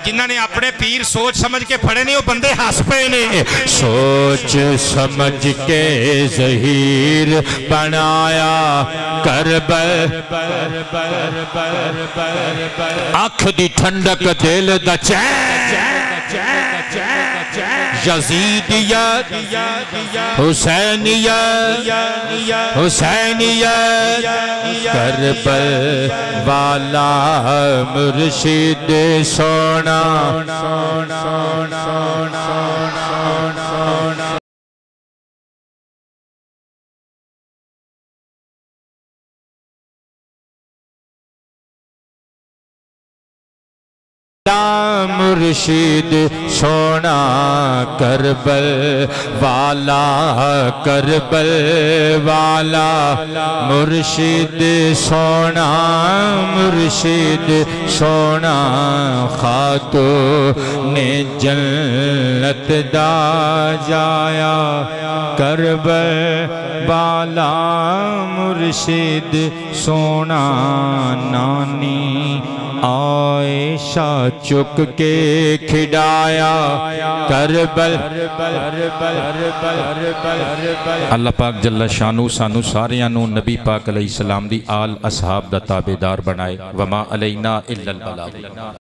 جنہاں نے اپنے پیر سوچ سمجھ کے پڑھے نہیں وہ بندے ہنس پے نے. سوچ سمجھ کے ظہیر بنایا کربل. آنکھ دی ٹھنڈک دل دا چین یزیدیت حسینیت حسینیت کربل والا مرشد سونا. مرشد سونا کربل والا کربل والا مرشد سونا مرشد سونا خاتون جنت دا جایا کربل والا مرشد سونا. نانی عائشہ چک کے کھڈایا کربل. اللہ پاک جل شانو سانو ساریانو نبی پاک علیہ السلام دی آل اصحاب دا تابعدار بنائے. وما علینا الا البلاغ.